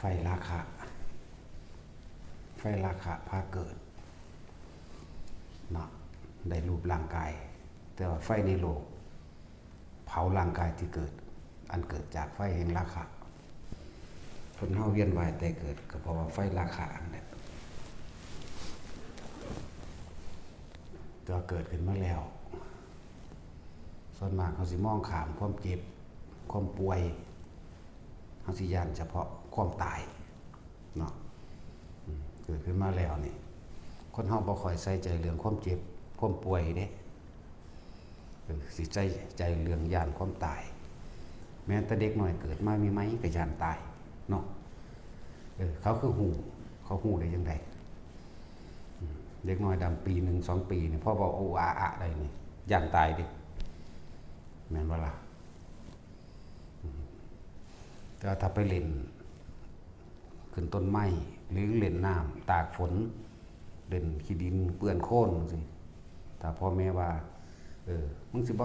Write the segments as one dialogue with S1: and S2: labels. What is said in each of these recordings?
S1: ไฟราคะพาเกิดเนาะได้รูปร่างกายแต่ว่าไฟในโลกเผาร่างกายที่เกิดอันเกิดจากไฟแห่งราคะคนเฮาเวียนว่ายแต่เกิดก็เพราะว่าไฟราคะอันนี้ตัวเกิดขึ้นมาแล้วส่วนมากเขาสิมองข้ามความเจ็บความป่วยเขาสิยานเฉพาะความตายเนาะเกิดขึ้นมาแล้วนี่คนเฮาบ่ค่อยใส่ใจเรื่องความเจ็บความป่วยเด้สิใจเรื่องย่านความตายแม้แต่เด็กน้อยเกิดมามีไหมก็ย่านตายเนาะเขาคือเขาฮู้ได้จังไดเด็กน้อยดำปี1 2ปีนี่พ่อบอกโอ้อะได้นี่ย่านตายดิแม่นบ่ล่ะแต่ถ้าไปเล่นขึ้นต้นไม้หรือเล่นน้ำตากฝนเล่นขี้ดินเปื้อนโคลนสิถ้าพ่อแม่ว่ามึงสิบ่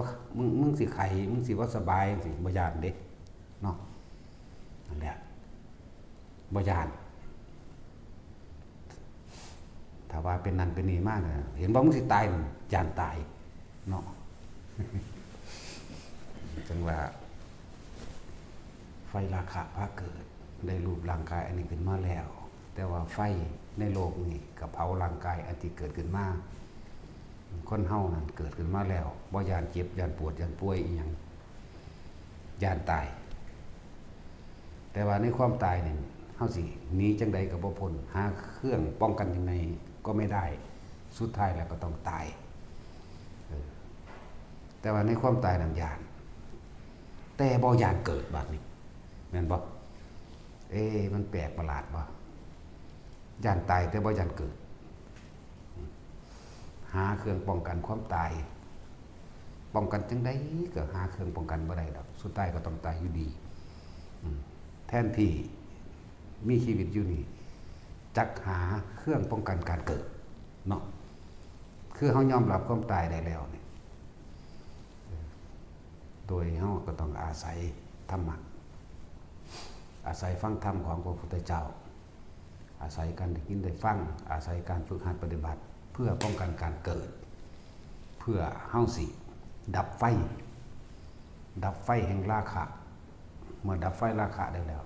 S1: มึงสิไข้มึงสิบ่สบายสิบ่ย่านเด้เนาะนั่นแหละบ่ย่านถ้าว่าเป็นนั่นเป็นนี่มากนะเห็นบ่มึงสิตายย่านตายเนาะจังว่าไฟราคะพาเกิดได้รูปร่างกายอันนี้ขึ้นมาแล้วแต่ว่าไฟในโลกนี้กับเผาร่างกายอันที่เกิดขึ้นมาคนเฮานั่นเกิดขึ้นมาแล้วบ่ย่านเจ็บย่านปวดย่านป่วยอีหยังย่านตายแต่ว่าในความตายนี่เฮาสิหนีจังใดก็บ่พ้นหาเครื่องป้องกันยังไงก็ไม่ได้สุดท้ายแล้วก็ต้องตายแต่ว่าในความตายนั้นย่านแต่บ่ย่านเกิดบัดนี้แม่นบ่มันแปลกประหลาดบ่ย่านตายแต่บ่ย่านเกิดหาเครื่องป้องกันความตายป้องกันจังได๋ก็หาเครื่องป้องกันบ่ได้ดอกสุดท้ายก็ต้องตายอยู่ดีแทนที่มีชีวิตอยู่นี่จักหาเครื่องป้องกันการเกิดเนาะคือเฮายอมรับความตายได้แล้วนี่โดยเฮาก็ต้องอาศัยธรรมะอาศัยฟังธรรมของพระพุทธเจ้าอาศัยการได้ยินได้ฟังอาศัยการฝึกหัดปฏิบัติเพื่อป้องกันการเกิดเพื่อเฮาสิดับไฟแห่งราคะเมื่อดับไฟราคะได้แล้ว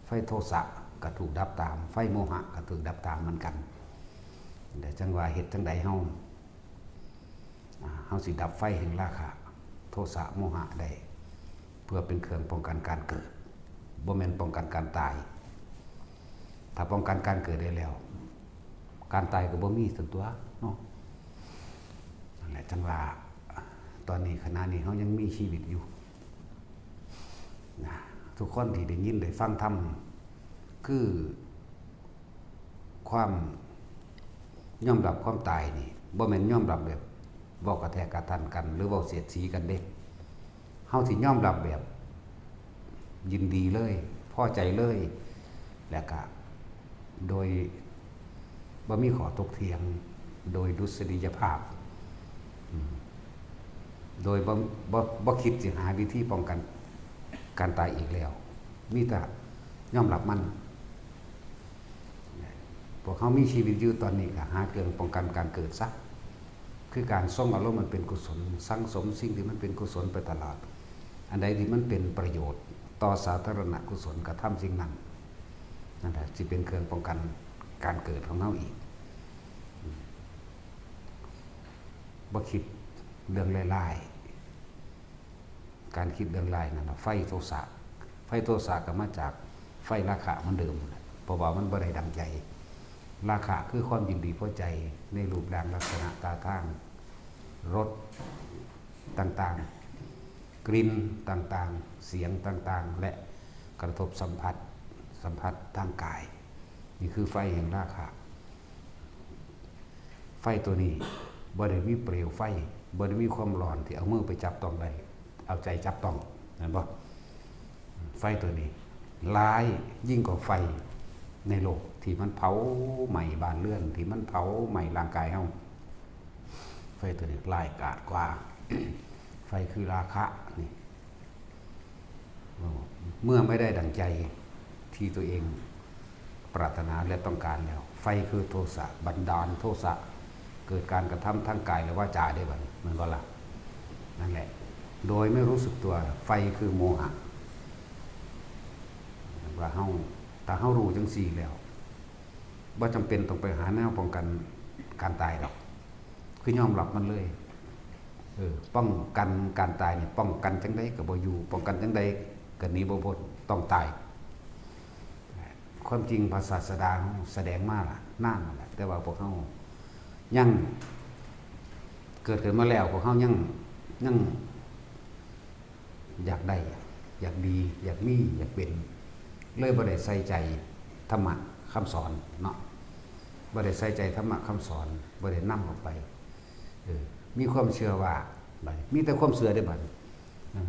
S1: ไฟโทสะก็ถูกดับตามไฟโมหะก็ถูกดับตามเหมือนกันแต่จังว่าเฮ็ดจังใดเฮาสิดับไฟแห่งราคะโทสะโมหะได้เพื่อเป็นเครื่องป้องกันการเกิดบ่แม่นป้องกันการตายถ้าป้องกันการเกิดได้แล้วการตายก็บ่มีสันตัวเนาะนั่นแหละจังว่าตอนนี้ขณะนี้เฮายังมีชีวิตอยู่นะทุกคนที่ได้ยินได้ฟังธรรมคือความยอมรับความตายนี่บ่แม่นยอมรับแบบเว้ากระแทกกระทันกันหรือเว้าเสียดสีกันเด้เฮาสิยอมรับแบบยินดีเลยพอใจเลยแล้วก็โดยบ่มีข้อตกเถียงโดยดุษฎียภาพโดยบ่คิดสิหาวิธีป้องกันการตายอีกแล้วมีแต่ยอมรับมันพวกเขามีชีวิตอยู่ตอนนี้ก็หาเครื่องป้องกันการเกิดซะคือการทรงอารมณ์มันเป็นกุศลสังสมสิ่งที่มันเป็นกุศลไปตลอดอันใดที่มันเป็นประโยชน์ต่อสาธารณกุศลกระทำสิ่งนั้นนั่นแหละสิเป็นเครื่องป้องกันการเกิดของเฮาอีกบ่คิดเรื่องร้ายๆการคิดเรื่องร้ายนั่นน่ะไฟโทสะก็มาจากไฟราคะเหมือนเดิมเพราะว่ามันบ่ได้ดังใจราคะคือความยินดีพอใจในรูปร่างลักษณะตาทางรสต่างๆกลิ่นต่างๆเสียงต่างๆและกระทบสัมผัสทางกายนี่คือไฟแห่งราคะไฟตัวนี้บ่ได้มีเปลวไฟบ่ได้มีความร้อนที่เอามือไปจับต้องได้เอาใจจับต้องเห็นบ่ไฟตัวนี้ร้ายยิ่งกว่าไฟในโลกที่มันเผาไหม้บ้านเรือนที่มันเผาไหม้ร่างกายเฮาไฟตัวนี้ร้ายกาจกว่า ไฟคือราคะนี่ เมื่อไม่ได้ดั่งใจที่ตัวเอง ปรารถนาและต้องการแล้วไฟคือโทสะบันดาลโทสะเกิดการกระทำทั้งกายและวาจาได้บัดมันก็ละนั่นแหละโดยไม่รู้สึกตัวไฟคือโมหะว่าเฮาถ้าเฮารู้จังซี่แล้วบ่จำเป็นต้องไปหาแนวป้องกันการตายหรอกคือยอมรับมันเลยป้องกันการตายนี่ป้องกันจังได๋ก็บ่อยู่ป้องกันจังได๋ก็หนีบ่พ้นต้องตายความจริงพระศาสดาแสดงมาล่ะนานนั่นแหละแต่ว่าพวกเฮายังเกิดขึ้นมาแล้วพวกเฮายังอยากได้อยากดีอยากมีอยากเป็นเลยบ่ได้ใส่ใจธรรมะคำสอนเนาะบ่ได้ใส่ใจธรรมะคำสอนบ่ได้นำออกไปมีความเชื่อว่ามีแต่ความเชื่อได้บัด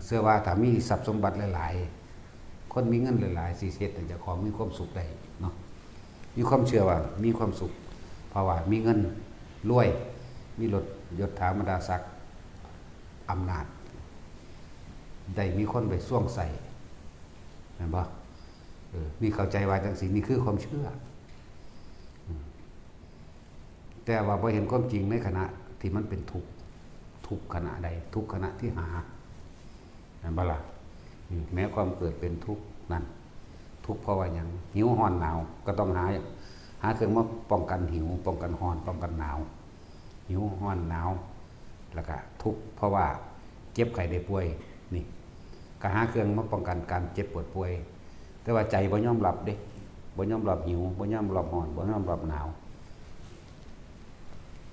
S1: เชื่อว่าถ้ามีทรัพย์สมบัติหลายๆคนมีเงินหลายๆสิเฮ็ดให้เจ้าของมีความสุขได้เนาะมีความเชื่อว่ามีความสุขเพราะว่ามีเงินรวยมีรถยศถาบรรดาศักดิ์อำนาจได้มีคนไปซ่วงใส่เห็นบ่นี่เข้าใจว่าจังซี่นี่คือความเชื่อแต่ว่าพอเห็นความจริงในขณะที่มันเป็นทุกข์ขณะใดทุกขณะที่หาเห็นบ่ล่ะแม้ความเกิดเป็นทุกข์นั่นทุกข์เพราะว่าหยังหิวร้อนหนาวก็ต้องหาเครื่องมาป้องกันหิวป้องกันร้อนป้องกันหนาวหิวร้อนหนาวแล้วก็ทุกข์เพราะว่าเจ็บไข้ได้ป่วยนี่ก็หาเครื่องมาป้องกันการเจ็บปวดป่วยแต่ว่าใจบ่ยอมรับเด้บ่ยอมรับหิวบ่ยอมรับร้อนบ่ยอมรับหนาว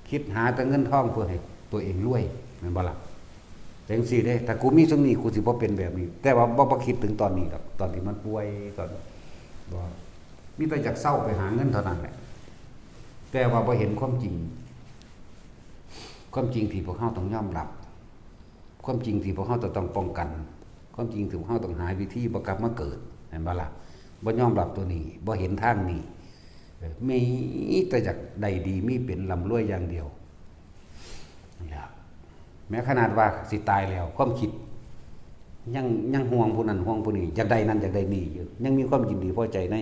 S1: คิดหาแต่เงินทองเพื่อให้ตัวเองรวยแม่นบ่ล่ะจังซี่เด้ถ้ากูมีซุมนี้กูสิบ่เป็นแบบนี้แต่ว่าบ่คิดถึงตอนนี้ดอกตอนที่มันป่วยตอนบ่มีแต่อยากเศร้าไปหาเงินเท่านั้นแหละแต่ว่าบ่เห็นความจริงที่พวกเฮาต้องยอมรับความจริงที่พวกเฮาต้องป้องกันความจริงที่พวกเฮาต้องหาวิธีบ่กลับมาเกิดแม่นบ่ล่ะบ่ยอมรับตัวนี้บ่เห็นทางนี้มีแต่อยากได้ดีมีเป็นร่ำรวยอย่างเดียวนี่ล่ะแม้ขนาดว่าสิตายแล้วความคิดยังห่วงผู้นั้นห่วงผู้นี้อยากได้นั้นอยากได้นี่อยู่ยังมีความยินดีพอใจใน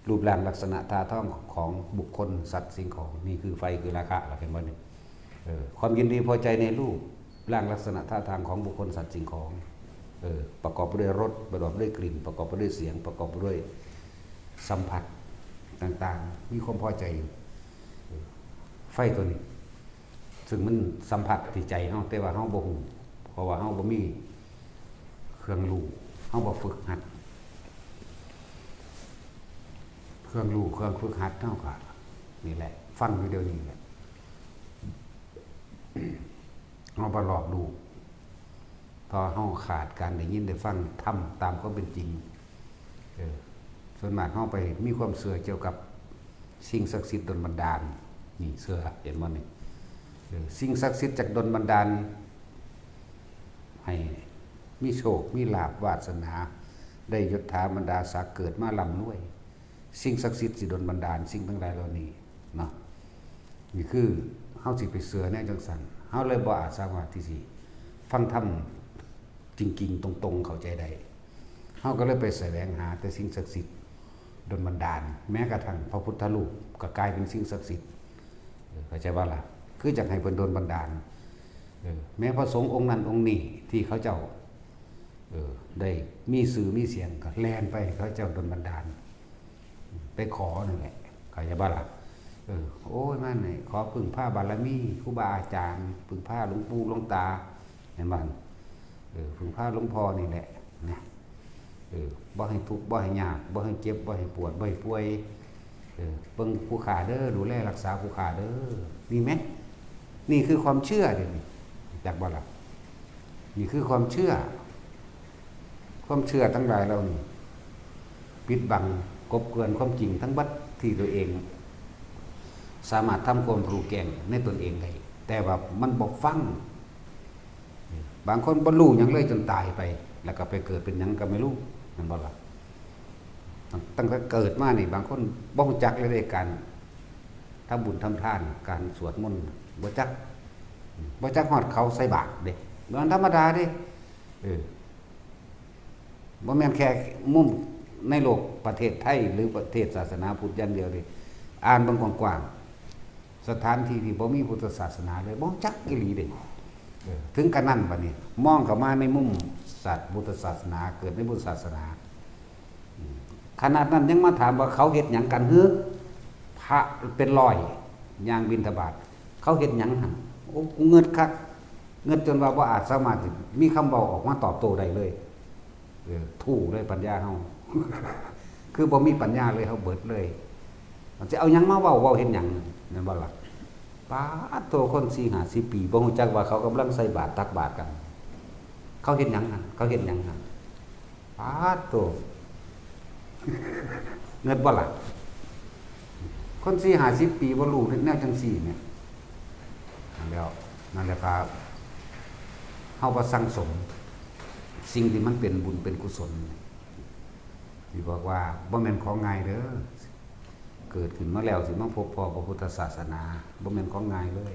S1: รูปร่างลักษณะท่าทางของบุคคลสัตว์สิ่งของนี่คือไฟคือราคะล่ะเห็นบ่นี่ความยินดีพอใจในรูปร่างลักษณะท่าทางของบุคคลสัตว์สิ่งของประกอบไปด้วยรสประกอบไปด้วยกลิ่นประกอบไปด้วยเสียงประกอบไปด้วยสัมผัสต่างๆมีความพอใจอยู่ไฟตัวนี้ซึ่งมันสัมผัสที่ใจเฮาแต่ว่าเฮาบ่ฮู้เพราะว่าเฮาบ่มีเครื่องรู้เฮาบ่ฝึกหัดเครื่องรู้เครื่องฝึกหัดเฮาก็นี่แหละฟังอยู่เดี๋ยวนี้แหละเฮาบ่รอบรู้พอเฮาขาดการได้ยินได้ฟังทำตามความเป็นจริงส่วนมากเฮาไปมีความเชื่อเกี่ยวกับสิ่งศักดิ์สิทธิ์ดลบันดาลนี่เชื่อเห็นบ่นี่สิ่งศักดิ์สิทธิ์จากดลบันดาลให้มีโชคมีลาภวาสนาได้ยศถาบรรดาศักดิ์เกิดมาร่ำรวยสิ่งศักดิ์สิทธิ์สิดลบันดาลสิ่งทั้งหลายเหล่านี้เนาะนี่คือเฮาสิไปเชื่อแนวจังซั่นเฮาเลยบ่อาจสามารถที่สิฟังธรรมจริงๆตรงๆเข้าใจได้เฮาก็เลยไปแสวงหาแต่สิ่งศักดิ์สิทธิ์ดลบันดาลแม้กระทั่งพระพุทธรูปก็กลายเป็นสิ่งศักดิ์สิทธิ์เข้าใจบ่ล่ะคือจักให้เพิ่นดลบันดาลแม้พระสงฆ์องค์นั้นองค์นี้ที่เขาเจ้าได้มีสื่อมีเสียงก็แล่นไปเขาเจ้าดลบันดาลไปขอนั่นแหละเข้าใจบ่ล่ะโอ้ยมันนี่ขอพึ่งพาบารมีครูบาอาจารย์พึ่งพาหลวงปู่หลวงตาเห็นบ่พึ่งพาหลวงพ่อนี่แหละนะบ่ให้ทุกข์บ่ให้ยากบ่ให้เจ็บบ่ให้ปวดบ่ให้ป่วยเบิ่งผู้ขาเด้อดูแลรักษาผู้ขาเด้อมีไหมนี่คือความเชื่อเดี๋ยวนี้จักบ่ล่ะนี่คือความเชื่อทั้งหลายเรานี่ปิดบังกบเกลื่อนความจริงทั้งบัดที่ตัวเองสามารถทำความรู้แก่งในตนเองได้แต่ว่ามันบ่ฟังบางคนบ่รู้หยังเลยจนตายไปแล้วก็ไปเกิดเป็นหยังก็ไม่รู้นั่นบ่ล่ะตั้งแต่เกิดมานี่บางคนบ่รู้จักเลยในการทำบุญทำทานการสวดมนต์บ่จักฮอดเขาใส่บาตรเด้มันธรรมดาเด้บ่แม่นแค่มุม ในโลกประเทศไทยหรือประเทศศาสนาพุทธอย่างเดียวเลยอ่านเบิ่งกว้างๆสถานที่ที่บ่มีพุทธศาสนาเลยบ่จักอีหลีเด้ถึงกันนั้นบัดนี้มองเข้ามาในมุมศาสตร์พุทธศาสนาเกิดในพุทธศาสนาขนาดนั้นยังมาถามว่าเขาเฮ็ดหยังกันฮือพระเป็นร้อยย่างบิณฑบาตเขาเฮ็ดหยังหั่นโอ้เงิดคักเงิดจนว่าบ่อาจสามารถมีคำเว้าออกมาตอบโต้ได้เลยถูกเลยปัญญาเฮา คือบ่มีปัญญาเลยเฮาเบิดเลยมันจะเอาหยังมาเว้าเฮ็ดหยังนั่นบ่ล่ะป้าโตคน4-50ปีบ่ฮู้จักว่าเขากำลังใส่บาตรตักบาตรกันเขาเฮ็ดหยังหั่นเขาเฮ็ดหยังหั่นป้าโต เงินบ่ล่ะคน4-50ปีบ่รู้แนวจังซี่เนี่ยนั่นแหละครับเฮาบ่สั่งสมสิ่งที่มันเป็นบุญเป็นกุศลที่บอกว่าบ่แม่นของง่ายเด้อเกิดขึ้นมาแล้วสิมาพบพ่อพระพุทธศาสนาบ่แม่นของง่ายเลย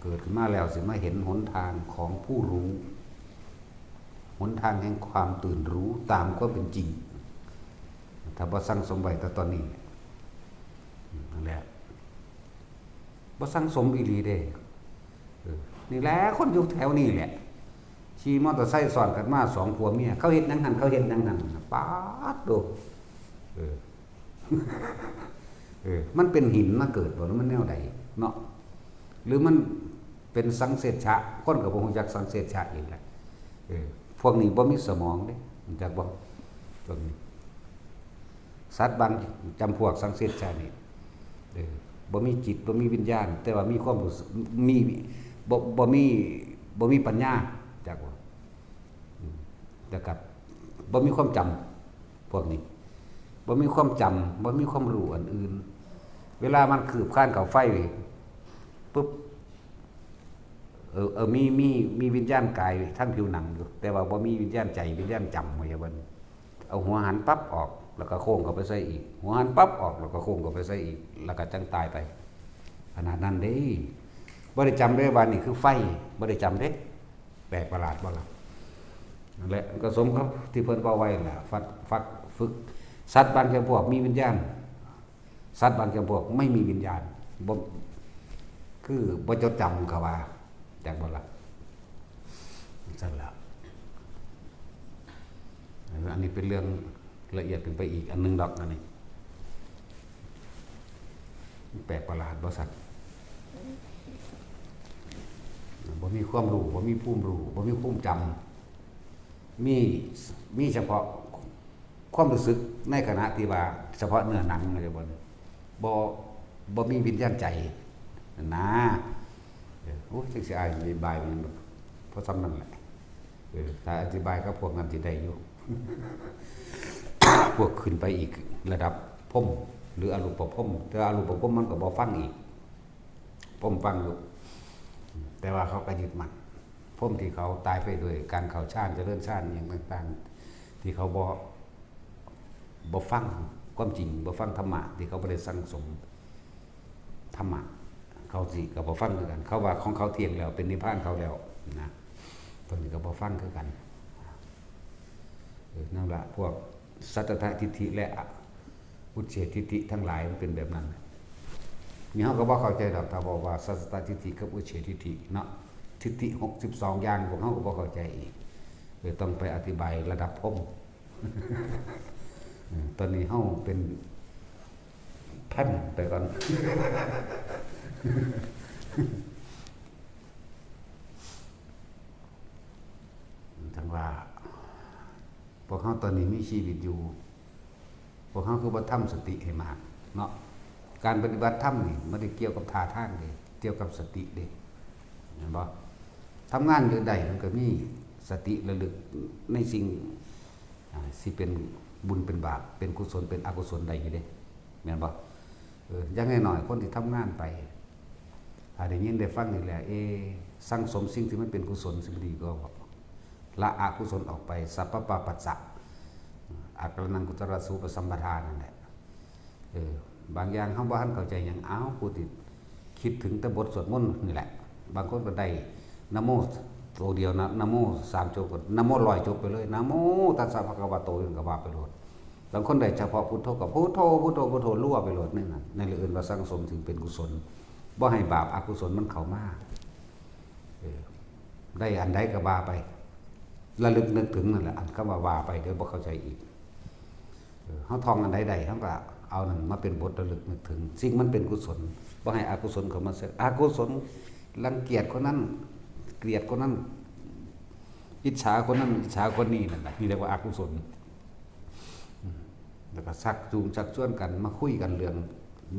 S1: เกิดขึ้นมาแล้วสิมาเห็นหนทางของผู้รู้หนทางแห่งความตื่นรู้ตามความเป็นจริงถ้าบ่สั่งสมไว้แต่ตอนนี้นั่นแหละบ่สั่งสมอีหลีเด้นี่แหละคนอยู่แถวนี้แหละขี่มอเตอร์ไซค์ซ้อนกันมา2ผัวเมียเขาเฮ็ดหยังหั่นเขาเฮ็ดหยังหั่นป๊าดโตมันเป็นหินมาเกิดบ่มันแนวใดเนาะหรือมันเป็นสังเสชะคนก็บ่ฮู้จักสังเสชะอีกแหละพวกนี้บ่มีสมองเด้รู้จักบ่พวกนี้สัตว์บางจำพวกสังเสชะนี่บ่มีจิตบ่มีวิญญาณแต่ว่ามีความรู้สึกมีบ่มีปัญญาจักว่าแล้วก็บ่มีความจำพวกนี้บ่มีความจำบ่มีความรู้อันอื่นเวลามันคืบคลานเข้าไฟปุ๊บมีวิญญาณกายทั้งผิวหนังอยู่แต่ว่าบ่มีวิญญาณใจวิญญาณจำไว้ว่าเอาหัวหันปั๊บออกแล้วก็โค้งเข้าไปใส่อีกหัวหันปั๊บออกแล้วก็โค้งเข้าไปใส่อีกแล้วก็จังตายไปขนาดนั้นเด้บ่ได้จำได้ว่านี่คือไฟบ่ได้จำเด้แปลกประหลาดบ่ล่ะนั่นแหละก็สมกับที่เพิ่นเว้าไว้ล่ะฝึกสัตว์บางจำพวกมีวิญญาณสัตว์บางจำพวกไม่มีวิญญาณบ่คือบ่จดจำเขาว่าจักบ่ล่ะซั่นล่ะอันนี้เป็นเรื่องละเอียดขึ้นไปอีกอันนึงดอกนั่นนี่แปลกประหลาดบ่สักบ่มีความรู้บ่มีภูมิรู้บ่มีภูมิจำมีเฉพาะความรู้สึกในขณะที่ว่าเฉพาะเนื้อหนังอะไรบ่มีวิญญาณใจนะโอ้ยจังสิอธิบายมันเพราะซ้ำนั่นแหละถ้าอธิบายก็พวกนั้นสิได้อยู่ พวกขึ้นไปอีกระดับพรหมหรืออรูปพรหมแต่อรูปพรหมมันก็บ่ฟังอีกพรหมฟังอยู่แต่ว่าเขาก็ยึดมั่นพรหมที่เขาตายไปโดยการเข้าฌานเจริญฌานอย่างต่างๆที่เขาบ่ฟังความจริงบ่ฟังธรรมะที่เขาบ่ได้สั่งสมธรรมะเขาสิก็บ่ฟังคือกันเขาว่าของเขาเที่ยงแล้วเป็นนิพพานเขาแล้วนะตอนนี้ก็บ่ฟังคือกันนั่นล่ะพวกสัตตทิฏฐิและอุเฉททิฏฐิทั้งหลายมันเป็นแบบนั้นนี่เฮาก็บ่เข้าใจดอกถ้าบอกว่าสัตตทิฏฐิกับอุเฉททิฏฐิเนาะทิฏฐิ62อย่างพวกเฮาก็บ่เข้าใจอีกต้องไปอธิบายระดับพรหม ตอนนี้เฮาเป็นท่านไปก่อน ทั้งว่าพวกเฮาตอนนี้มีชีวิตอยู่พวกเฮาคือบ่ทำสติให้มากเนาะการปฏิบัติธรรมนี่บ่ได้เกี่ยวกับท่าทางเด้เกี่ยวกับสติเด้เห็นบ่ทำงานอยู่ใดมันก็มีสติระลึกในสิ่งสิเป็นบุญเป็นบาปเป็นกุศลเป็นอกุศลใดอยู่เด้แม่นบ่อย่างน้อยๆคนที่ทำงานไปถ้าได้ยินได้ฟังนี่แหละสั่งสมสิ่งที่มันเป็นกุศลสิ่งดีก็ละอกุศลออกไปสัพพปะปัสสะอากรนังกุตระสูปสัมปทานั่นแหละบางอย่างเฮาบ่ทันเข้าใจหยังผู้ที่คิดถึงแต่บทสวดมนต์นี่แหละบางคนก็ได้นะโมตัวเดียวนะนะโม3จบก็นะโม100จบไปเลยนะโมตัสสะภะคะวะโตก็ว่าไปโลด บางคนได้เฉพาะพุทโธกับพุทโธพุทโธพุทโธรั่วไปโหลดนึงน่ะในเรื่องอื่นว่าสังสมถึงเป็นกุศลบ่ให้บาปอกุศลมันเข้ามาได้อันใดก็บาไประลึกนึกถึงนั่นแหละอันก็ว่าไปเดี๋ยวบ่เข้าใจอีกเฮาท่องอันใดๆเฮาก็เอานั่นมาเป็นบทระลึกนึกถึงสิ่งมันเป็นกุศลบ่ให้อกุศลเข้ามาแทรกอกุศลรังเกียจคนนั้นเกลียดคนนั้นอิจฉาคนนั้นอิจฉาคนนี้นั่นแหละนี่เรียกว่าอกุศลแล้วก็ชักจูงชักชวนกันมาคุยกันเรื่อง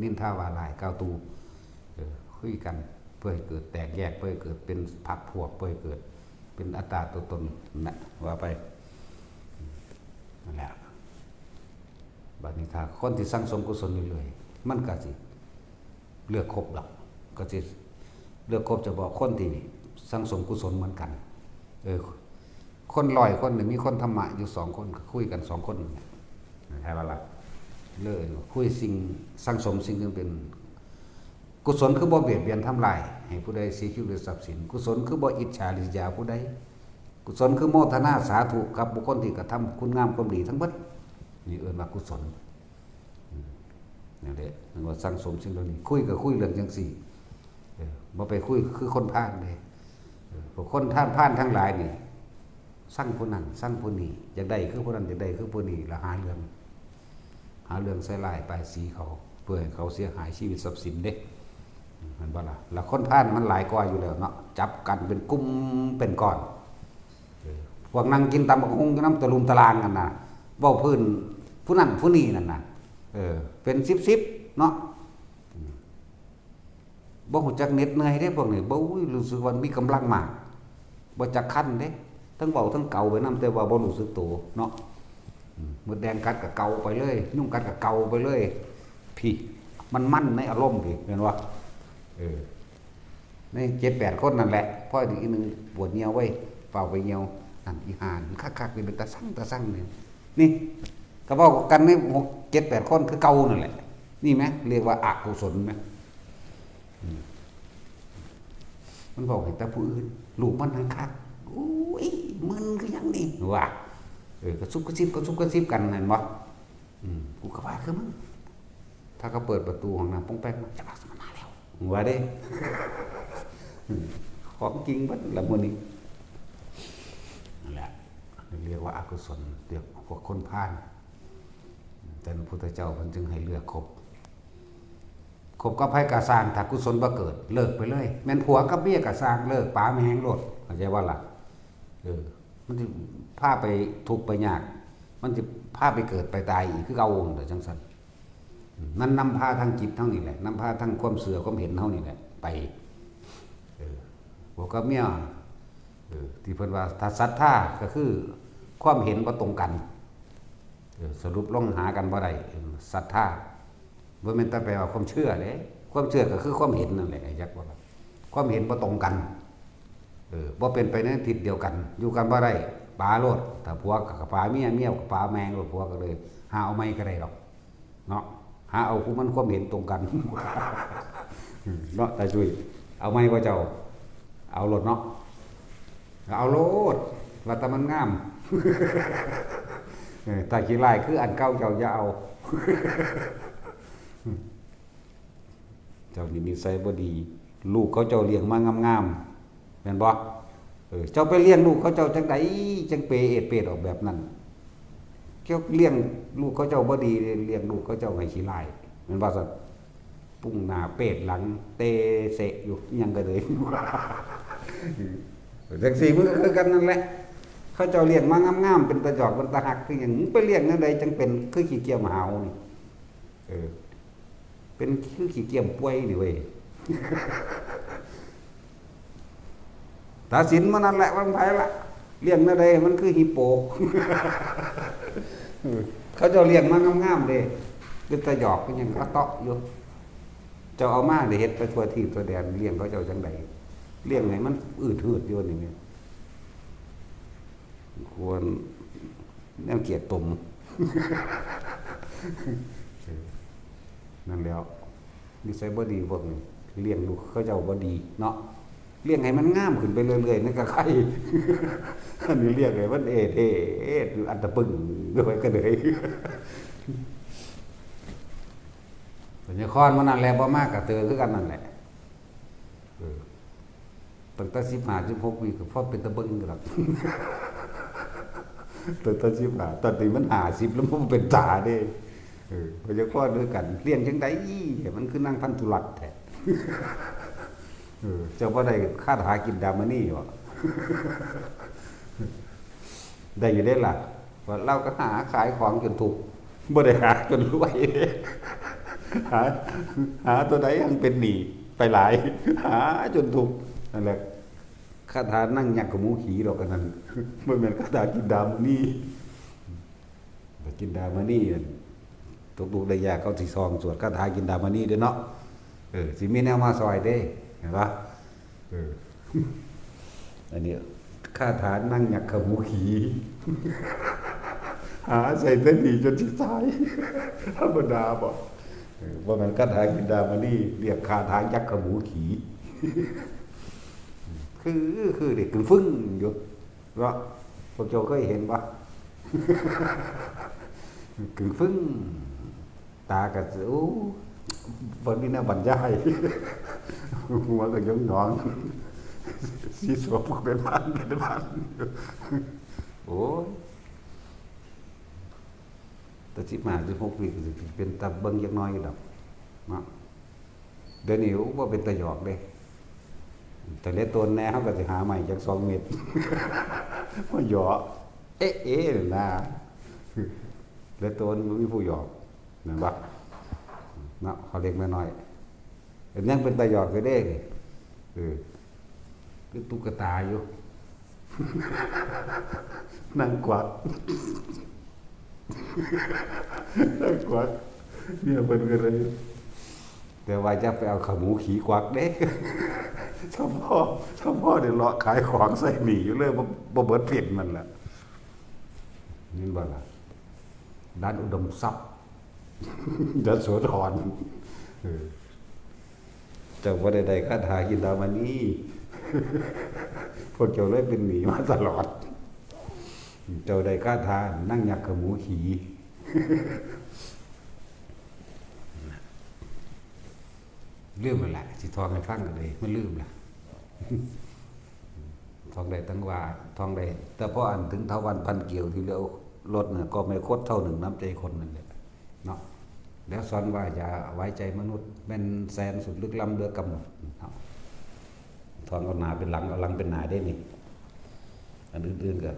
S1: นินทาวาลายกาวตูคุยกันเพื่อให้เกิดแตกแยกเพื่อให้เกิดเป็นพรรคพวกเพื่อให้เกิดเป็นอัตตาตัวตนนะว่าไปนั่นแหละบัดนี้ถ้าคนที่สร้างสมกุศลเรื่อยๆมันก็สิเลือกคบหรอกก็สิเลือกคบจะบอกคนที่สร้างสมกุศลเหมือนกันคนลอยคนหนึ่งมีคนธรรมะอยู่2 คนคุยกัน2 คนใช่ป่ะล่ะเลยคุยสิ่งสร้างสมสิ่งนึงเป็นกุศลคือบ่เบียดเบียนทำลายให้ผู้ใดเสียชีวิตหรือทรัพย์สินกุศลคือบ่อิจฉาริษยาผู้ใดกุศลคือโมทนาสาธุกับบุคคลที่กระทำคุณงามความดีทั้งหมดนี่เอิ้นว่ากุศลนั่นแหละมันว่าสร้างสมสิ่งเหล่านี้คุยก็คุยเรื่องจังซี่บ่ไปคุยคือคนพาลเลยพวกคนท่านพาลทั้งหลายนี่สร้างผู้นั้นสร้างผู้นี้อยากได้คือผู้นั้นอยากได้คือผู้นี้แล้วหาเรื่องใส่ร้ายป้ายสีเขาเพื่อให้เขาเสียหายชีวิตทรัพย์สินเด้มันบ่ล่ะแล้วคนพาลมันหลายกว่าอยู่แล้วเนาะจับกันเป็นกลุ่มเป็นก้อนพวกนั่งกินตำบักหุ่งน้ำตะลุมตะลางกันน่ะเว้าพื้นผู้นั้นผู้นี้นั่นน่ะเป็น10เนาะบ่ฮู้จักเหน็ดเหนื่อยเด้พวกนี้บ่รู้สึกว่ามีกำลังมากบ่จักคั่นเด้ทั้งเบาทั้งเก่าไปนำแต่ว่าบ่รู้สึกตัวเนาะมดแดงกัดกับเก่าไปเลยยุ่งกัดกับเก่าไปเลยพี่มันมั่นในอารมณ์พี่เห็นบ่ใน7-8 คนนั่นแหละพ่ออีกนึงปวดเหี่ยวไว้เฝ้าไปเหี่ยวนั่นอีห่านคักๆนี่เป็นตาสั่งนี่ก็เว้ากันใน7-8 คนคือเก่านั่นแหละนี่มั้ยเรียกว่าอกุศลมั้ยมันบอกให้แต่ผู้อื่นลูกมันคักอุ้ยมึนคือหยังนี่ว่ากระซุบกระซิบกันนั่นบ่กูก็ว่าคือมึงถ้าเขาเปิดประตูห้องน้ำป้องแป้งจะรักมันมาแล้วว่าเด้ของจริงบัดละมื้อนี้นั่นแหละเรียกว่าอกุศลเรียกพวกคนพาลแต่พระพุทธเจ้าเพิ่นจึงให้เลือกคบกับไผกะสร้างถ้ากุศลบ่เกิดเลิกไปเลยแม่นผัวกับเมียกะสร้างเลิกป๋าไม่แห้งโลดเข้าใจว่าล่ะมันสิพาไปทุกข์ไปยากมันสิพาไปเกิดไปตายอีกคือเก่าเด้อจังซั่นนั่นนำพาทางจิตเท่านี้แหละนำพาทางความเสื่อความเห็นเท่านี้แหละไปผัวกับเมียที่เพิ่นว่าถ้าศรัทธาก็คือความเห็นบ่ตรงกันสรุปลงหากันบ่ได้ศรัทธาบ่แม่นแต่แปลว่าความเชื่อเด้ความเชื่อก็คือความเห็นนั่นแหละยักษ์ว่าความเห็นบ่ตรงกันบ่เป็นไปในทิศเดียวกันอยู่กันบ่ได้ปาโลดถ้าผัวกับปาเมียกับปาแมงโลดผัวก็เลยหาเอาไม่ก็ได้ดอกเนาะหาเอาผู้มันความเห็นตรงกันเนาะตาจุยเอาไม่ว่าเจ้าเอาโลดเนาะเอาโลดว่าแต่มันงามถ้าขี้ลายคืออันเก่าเจ้าอย่าเอาเจ้านี่นิสัยบ่ดีลูกเขาเจ้าเลี้ยงมางามๆแม่นบ่เจ้าไปเลี้ยงลูกเขาเจ้าจังไดจังเปเปดออกแบบนั้นเกี่ยวเลี้ยงลูกเขาเจ้าบ่ดีเลี้ยงลูกเขาเจ้าให้ขี้ลายแม่นบ่ซั่นปุ้งหน้าเป็ดหลังเตเสะอยู่อิหยังก็เลยจังซี่มันก็คือกันนั่นแหละเขาเจ้าเลี้ยงมางามๆเป็นตาจอกเป็นตาหักคือหยังไปเลี้ยงจังไดจังเป็นคือขี้เกียจหาวนี่เป็นคือขี้เกียจป่วยนี่เว้ยตาสินมันนั่นแหละวันไผละเลี้ยงนั่นใดมันคือฮิปโปเขาเจ้าเลี้ยงมางามๆเด้เป็นตาหยอกเป็นหยังก็เตาะอยู่เจ้าเอามาได้เฮ็ดไปทั่วที่ทั่วแดนเลี้ยงเขาเจ้าจังไดเลี้ยงให้มันอืดหืดอยู่นี่ควรแนวเกียรติตมนั่นแล้วนิสัยบ่ดีพวกนี้เลี้ยงลูกเขาเจ้าบ่ดีเนาะ เลี้ยงให้มันงามขึ้นไปเรื่อยๆนั่นก็ไข่อันนี้เรียกไงว่าเออันตะปึงด้วยก็เลยปัญญาคอนมันนั่นแหละบ่มากกับเตอคือกันนั่นแหละตั้งแต่15 16 ปีก็พอเป็นตะบึงหรอกตั้งแต่15ตอนนี้มัน50แล้วมันเป็นตาเด้ปัญญาคอนด้วยกันเลี้ยงจังได๋มันคือนั่งพันธุรัตน์แท้เจ้าบ่ได้คาถากินดามณีบ่ได้อยู่ได้ล่ะว่าเราก็หาขายของจนถูกบ่ได้หาจนรวยหาตัวใดยังเป็นหนี้ไปหลายหาจนถูกนั่นแหละคาถานั่งยักกับหมูขี่ดอกกันนั่นบ่แม่นคาถากินดามณีกินดามณีตกๆได้ยากเขาสิซองสวดคาถากินดามณีเด้อเนาะสิมีแนวมาซอยเด้เห็นปะอันนี้คาถานั่งหยักขมูขีหาใส่เส้นดีจนชิดซ้ายธรรมดาบอกว่ามันคาถากินดามานี่เรียกคาถายักขมูขีคือเด็กกึ่งฟึ่งอยู่เพราะพวกโจเคยเห็นปะกึ่งฟึ่งตากระสือวันนี้น่าบรรยายหัวก็ยงหยองสีสวมเป็นพันโอ้ยแต่15 16 ปีก็เป็นตาเบิ่งจักน้อยดอกเนาะเดี๋ยวนี้ว่าเป็นตะหยอกเด้แต่เล็ดตัวแน่เฮาก็สิหาใหม่จัก2 เม็ดมาหยอกเอ๊ะน่ะเล็ดตัวมันมีผู้หยอกนั่นบ่เนาะเขาเล็กน้อยยังเป็นตะหยอกอยู่เด้คือตุ๊กตาอยู่นั่งกวักเนี่ยเพิ่นก็เลยแต่ว่าจะไปเอาขมูขี่กวักเด้ถ้าพ่อเดี๋ยวเลาะขายของใส่หนีอยู่เลยบ่เบิดเปลี่ยนมันล่ะนี่บ่ล่ะด้านอุดมทรัพย์ด้านโสธรเจ้าบ่ได้คาถากินดามานี่พวกเจ้าเลยเป็นหนีมาตลอดเจ้าได้คาถานั่งหยักขมูขี่ลืมมันแหละสิทองให้ฟังกันเลยมันลืมล่ะทองได้ตั้งว่าทองได้แต่พออันถึงเท่าวันพันเกี่ยวที่แล้วรถเนี่ยก็ไม่คดเท่าหนึ่งน้ำใจคนนั่นแหละเนาะแล้วสอนว่าอย่าไว้ใจมนุษย์แม่นแสนสุดลึกล้ำเดือกำหนดทองเอาหนาเป็นหลังเอาหลังเป็นหนาได้นี่อันอื่นๆก็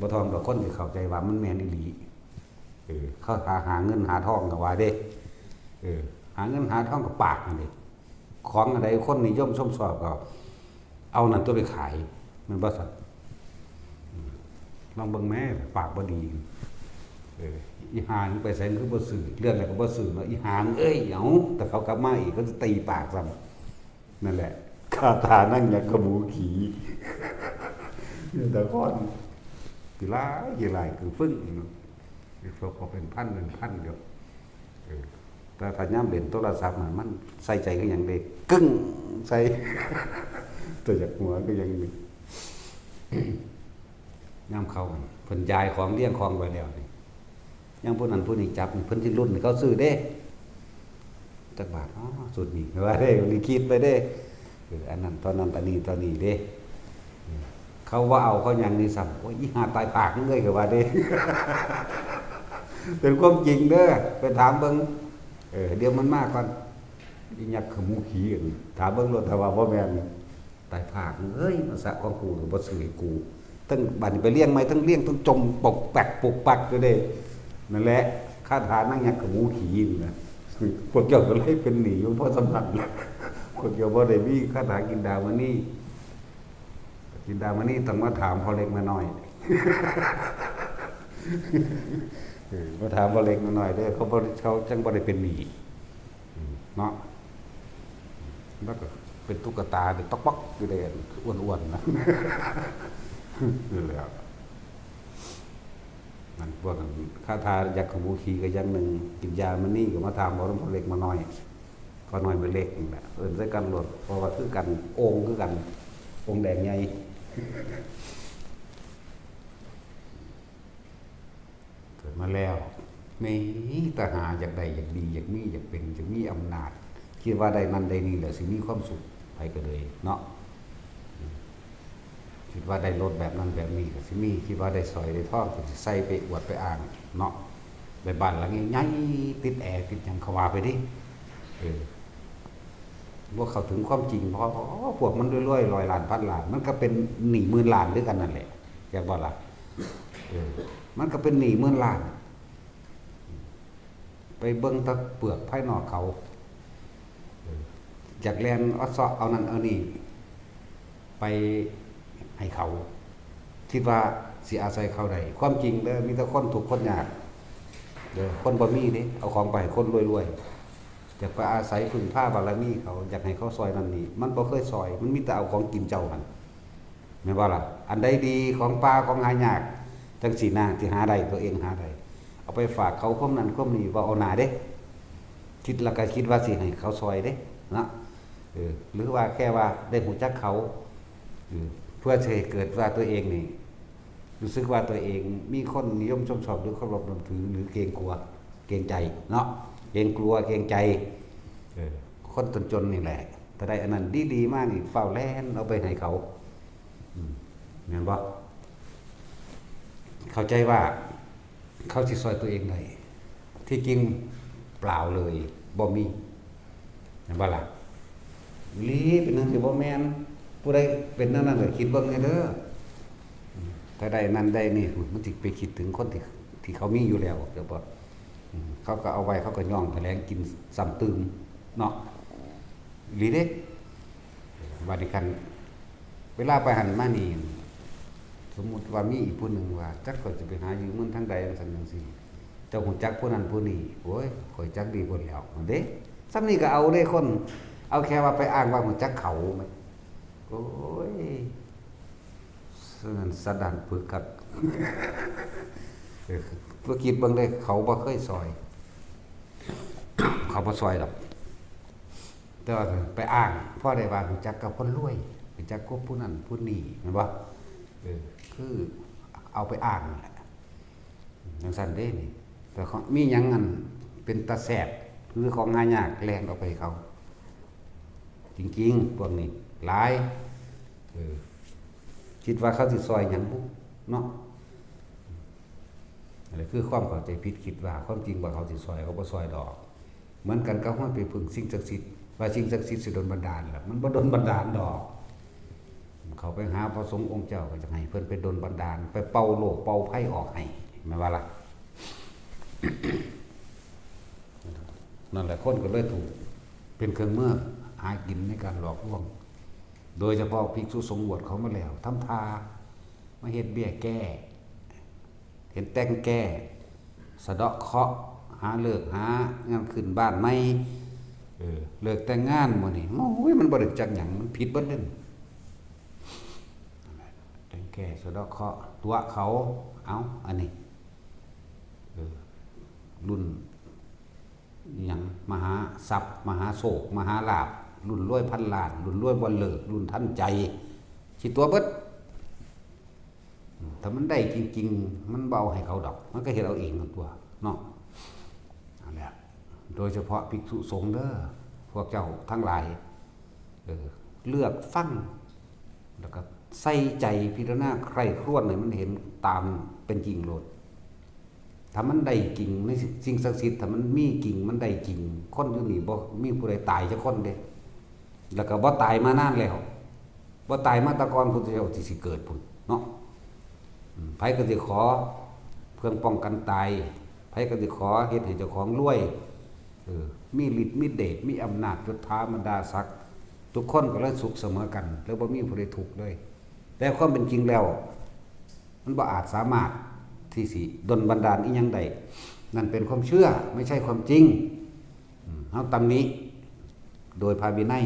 S1: บ่ทองดอกคนที่เข้าใจว่ามันแม่นอีหลีเขาหาเงินหาทองก็ว่าเด้หาเงินหาทองก็ปากนั่นเด้ของอะไรคนนิยมชมชอบก็เอานั่นตัวไปขายมันบ่สัตว์ลองเบิ่งแม่ปากบ่ดีอีหางไปใส่คือบ่ซื้อเรื่องอะไรก็บ่ซื้อเนาะอีหางเอ้ยเอ้าแต่เขากลับมาอีกก็จะตีปากซ้ำนั่นแหละคาถานั่งหยักขมูขี่แต่ก่อนกี่หลายคือฟึ่งเขาเป็นพันเดียวแต่ถ้าย่ำเล่นโทรศัพท์มันใส่ใจก็อย่างเด็กกึ้งใส่ตัวจากหัวก็ยังมีย่ำเขาเพิ่นยายของเลี้ยงของไว้แล้วนี่ยังผู้นั้นผู้นี้จับเพิ่นที่รุ่นเขาซื้อเด้จักบาทสุดนี่ว่าเด้ลิคิดไปเด้อันนั้นตอนนั้นตอนนี้เด้เขาว่าเอาเขายังนี่สั่งว่าอีหาตายปากนึงเลยก็ว่าเด้เป็นความจริงเด้อไปถามเบิ่งเดี๋ยวมันมากก่อนอีหยักขมูขี้ถามเบิ่งรถถ้าว่าบ่แม่นตายปากเอ้ยภาษาของกูบ่ซื้อให้กูทั้งบัดนี้ไปเลี้ยงไหมทั้งเลี้ยงทั้งจมปกแปกปุกปักอยู่เด้นั่นแหละคาถานั่งหยักขมูขี้นี่นะพวกเจ้าก็เลยเป็นหนีอยู่เพราะสำคัญพวกเจ้าบ่ได้มีคาถากินดามานี่ต้องมาถามพอเล็กมาหน่อยมาถามพอเล็กมาหน่อยเด้อเขาจังบ่ได้เป็นหนีเนาะแล้วก็เป็นตุ๊กตาเป็นต๊อกป๊อกอยู่เลยอ้วนๆนะนี่แหละมันพวกคาถายักษ์ขมูขีก็อย่างหนึ่งกินยามันนี่ก็มาถามพอเล็กมาหน่อยพอหน่อยไม่เล็กนี่แหละใส่กันหลดเพราะว่าคือกันโอ่งคือกัน องค์แดงใหญ่เกิดมาแล้วไม่แต่หาอยากได้อยากดีอยากมีอยากเป็นอยากมีอำนาจคิดว่าได้นั่นได้นี่แหละสิมีความสุขไปก็เลยเนาะคิดว่าได้รถแบบนั้นแบบนี้ก็สิมีคิดว่าได้สอยได้ทองก็สิใส่ไปอวดไปอ่างเนาะไปบ้านหลังใหญ่ๆติดแอร์ติดหยังเขาว่าไปดิว่าเขาถึงความจริงเพราะพวกมันรวยๆ100 ล้านพันล้านมันก็เป็นหนี้10,000 ล้านด้วยกันนั่นแหละอยากบอกล่ะมันก็เป็นหนี้10,000 ล้านไปเบิ่งตะเปลือกภายนอกเขาอยากแลนอดเซาะเอานั่นเอานี่ไปให้เขาคิดว่าสิอาศัยเขาได้ความจริงเด้อมีแต่คนทุกข์คนยากเด้อคนบ่มีเด้เอาของไปให้คนรวยๆอยากไปอาศัยพึ่งพาบารมีเขาอยากให้เขาซอยนั่นนี่มันบ่เคยซอยมันมีแต่เอาของกินเจ้ามันแม่นบ่ล่ะอันใดดีของป่าของหายากจังสินะที่หาได้ตัวเองหาได้เอาไปฝากเขาพวกนั้นพวกนี้ว่าเอาหน้าเด้คิดแล้วก็คิดว่าสิให้เขาซอยเด้นะหรือว่าแค่ว่าได้หูจักเขาเพื่อจะเกิดว่าตัวเองนี่รู้สึกว่าตัวเองมีคนนิยมชมชอบหรือเคารพนับถือหรือเกรงกลัวเกรงใจเนาะเกรงกลัวเกรงใจคนจนๆนี่แหละแต่ได้อันนั้นดีๆมากนี่เฝ้าแล่นเอาไปให้เขาเห็นบ่เข้าใจว่าเขาสิซอยตัวเองได้ที่จริงเปล่าเลยบ่มีเห็นบ่ล่ะลีเป็นนั่นสิบ่แม่นผู้ใดเป็นนั่นน่ะคิดเบิ่งให้เด้อถ้าได้นั่นได้นี่มันสิไปคิดถึงคนที่เขามีอยู่แล้วเดี๋ยวบ่เขาก็เอาไว้เขาก็ย่องแถลงกินซ้ำตื่มเนาะลีเด้ว่าดิคันเวลาไปหันมานี่สมมุติว่ามีอีกผู้หนึ่งว่าจักก็จะไปหาอยู่เมืองทางใดจังซั่นจังซี่เจ้าฮู้จักผู้นั้นผู้นี้โอ้ยข่อยจักดีบ่แล้วเด้ซ้ำนี้ก็เอาเด้คนเอาแค่ว่าไปอ้างว่าฮู้จักเขามั้ยโอ้ยนั่นสะดันปึกกับเพื่อคิดเบิ่งได้เขาบ่เคยซอยเขาบ่ซอยดอกแต่ว่าไปอ้างพอได้ว่ารู้จักกับคนรวยรู้จักกับผู้นั้นผู้นี้แม่นบ่คือเอาไปอ้างนั่นแหละจังซั่นเด้นี่แต่มีหยังอันเป็นตาแสบหรือของหายากแล่นออกไปเขาจริงๆพวกนี้หลายคิดว่าเขาสิซอยหยังบุเนาะอะไรคือความเข้าใจผิดคิดว่าความจริงว่าเขาสิซอยเขาบ่ซอยดอกเหมือนกันกับว่าไปพึ่งสิ่งศักดิ์สิทธิ์ว่าสิ่งศักดิ์สิทธิ์สิดลบันดาลล่ะมันบ่ดลบันดาลดอกเขาไปหาพระสงฆ์องค์เจ้าก็จะให้เพิ่นไปดลบันดาลไปเป่าโลกเป่าไพ่ออกให้แม่นว่าล่ะ นั่นแหละคนก็เลยถูกเป็นเครื่องมือหากินในการหลอกลวงโดยเฉพาะภิกษุสงฆ์บวชเขามาแล้วทำทามาเฮ็ดเบี้ยแก้เห็นแต่งแก้สะเดาะเคราะห์หาเลิกหางานขึ้นบ้านใหม่เลิกแต่งงานมื้อนี้โอ้ยมันบ่ได้จักหยังมันผิดเบิดเด้อแต่งแก้สะเดาะเคราะห์ตัวเขาเอาอันนี้รุ่นอย่างมหาทรัพย์มหาโศกมหาลาภรุ่นรวยพันล้านรุ่นรวยบ่เลิกรุ่นทันใจสิตัวเบิดถ้ามันได้จริงๆมันเบาให้เขาดอกมันก็เฮ็ดเอาเองตัวเนาะนั่นแหละโดยเฉพาะภิกษุสงฆ์เด้อพวกเจ้าทั้งหลายเลือกฟังแล้วก็ใส่ใจพิจารณาใคร่ครวญให้มันเห็นตามเป็นจริงโลดถ้ามันได้จริงในสิ่งศักดิ์สิทธิ์ถ้ามันมีจริงมันได้จริงคนอยู่นี่บ่มีผู้ใดตายจักคนเด้แล้วก็บ่ตายมานานแล้วบ่ตายมาแตะก่อนพุทธเจ้าสิเกิดพุ่นเนาะไผก็สิขอเพื่อป้องกันตายไผก็สิขอเฮ็ดให้เจ้าของรวยมีฤทธิ์มีเดชมีอำนาจยศถาบรรดาศักดิ์ทุกคนก็เลยสุขเสมอกันแล้วบ่มีผู้ใดทุกข์เลยแต่ความเป็นจริงแล้วมันบ่อาจสามารถที่สิดลบันดาลอีหยังใดนั่นเป็นความเชื่อไม่ใช่ความจริงเฮาตำหนิโดยพระวินัย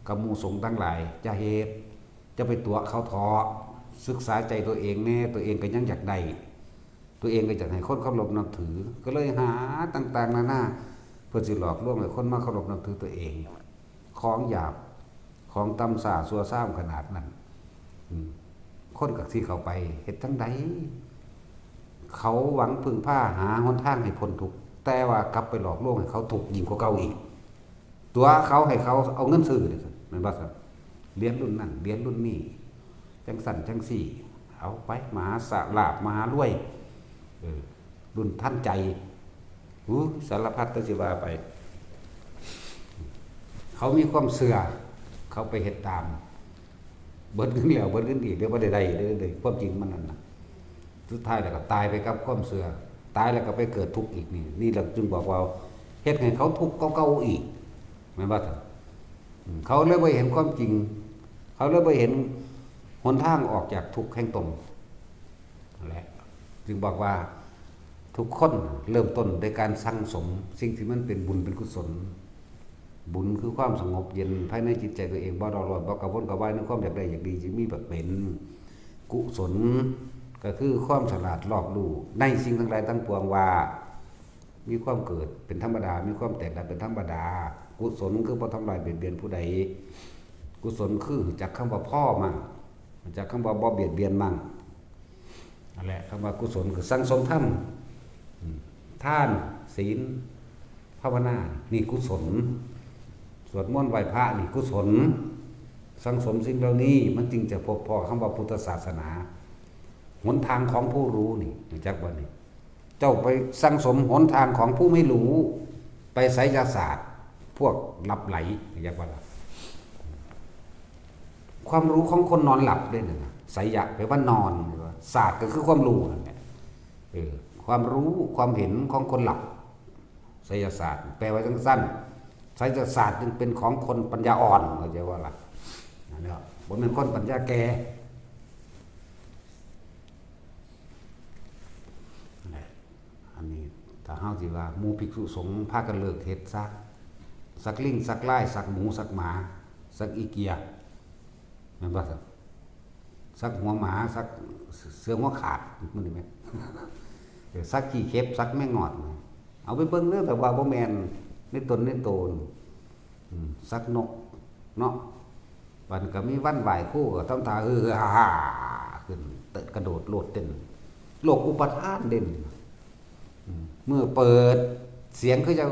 S1: กับหมู่สงฆ์ทั้งหลายจะเหตุจะไปตัวเขาท้อศึกษาใจตัวเองแน่ตัวเองก็ยังอยากได้ตัวเองก็อยากให้คนเคารพนับถือก็เลยหาต่างๆนานาเพื่อสิหลอกลวงให้คนมาเคารพนับถือตัวเองของหยาบของต่ำสาซัวซ่ามขนาดนั้น คนกับที่เขาไปเฮ็ดจังใดเขาหวังพึ่งผ้าหาหนทางให้พ้นทุกข์แต่ว่ากลับไปหลอกลวงให้เขาถูกยิ่งกว่าเก่าอีกตัวเขาให้เขาเอาเงินซื้อนี่แม่นบ่ครับเรียนรุ่นนั้นเรียนรุ่นนี้จังสั่นจังสี่เอาไปมหาสลาภมหารวยรุ่นท่านใจสารพัดก็สิว่าไปเขามีความเสื่อเขาไปเฮ็ดตามเบิดเงินแล้วเบิดเงินอีกเดี๋ยวบ่ได้เลยความจริงมันนั่นน่ะสุดท้ายแล้วก็ตายไปกับความเสื่อตายแล้วก็ไปเกิดทุกข์อีกนี่เราจึงบอกว่าเฮ็ดให้เขาทุกข์เก่าๆอีกแม่นบ่ท่านเขาเลยบ่เห็นความจริงเขาเลยบ่เห็นหนทางออกจากทุกข์แห่งตนนั่นแหละจึงบอกว่าทุกคนเริ่มต้นด้วยการสั่งสมสิ่งที่มันเป็นบุญเป็นกุศลบุญคือความสงบเย็นภายในจิตใจตัวเองบ่ร้อนบ่กระวนกระวายในความอยากได้อยากดีจึงมีแบบเป็นกุศลก็คือความฉลาดรอบรู้ในสิ่งทั้งหลายทั้งปวงว่ามีความเกิดเป็นธรรมดามีความแตกดับเป็นธรรมดากุศลคือบ่ทำลายเบียดเบียนผู้ใดกุศลคือจากคำว่าพ่อมั่งจากคำว่าบ่เบียดเบียนมั่งนั่นแหละคำว่ากุศลคือสั่งสมธรรมทานศีลภาวนานี่กุศลสวดมนต์ไหว้พระนี่กุศลสังสมสิ่งเหล่านี้มันจึงจะพบพอคำว่าพุทธศาสนาหนทางของผู้รู้นี่จักบ่นี่เจ้าไปสังสมหนทางของผู้ไม่รู้ไปไสยศาสตร์พวกหลับไหลจักว่าล่ะความรู้ของคนนอนหลับด้วยนะไสยะแปลว่านอนศาสตร์ก็คือความรู้นั่นแหละความรู้ความเห็นของคนหลับไสยศาสตร์แปลว่าสั้นๆไสยศาสตร์จึงเป็นของคนปัญญาอ่อนเข้าใจว่าล่ะนั่นแหละบ่แม่นคนปัญญาแก่อันนี้ถ้าเฮาสิว่าหมู่ภิกษุสงฆ์พากันเลิกเฮ็ดซะสักลิงสักไล่สักหมูสักหมาสักอีเกียแม่นบ่ครับสักหัวหมาสักเสือหัวขาดมันนี่แม่สักขี้เข็บสักแม่งอดเอาไปเบิ่งเด้อแต่ว่าบ่แม่นในตนในโตนสักนกเนาะวันก็มีวันไหว้ครูก็ต้องท่าฮ่าขึ้นเตะกระโดดโลดเต้นโลกอุปทานเด่นเมื่อเปิดเสียงคือจะ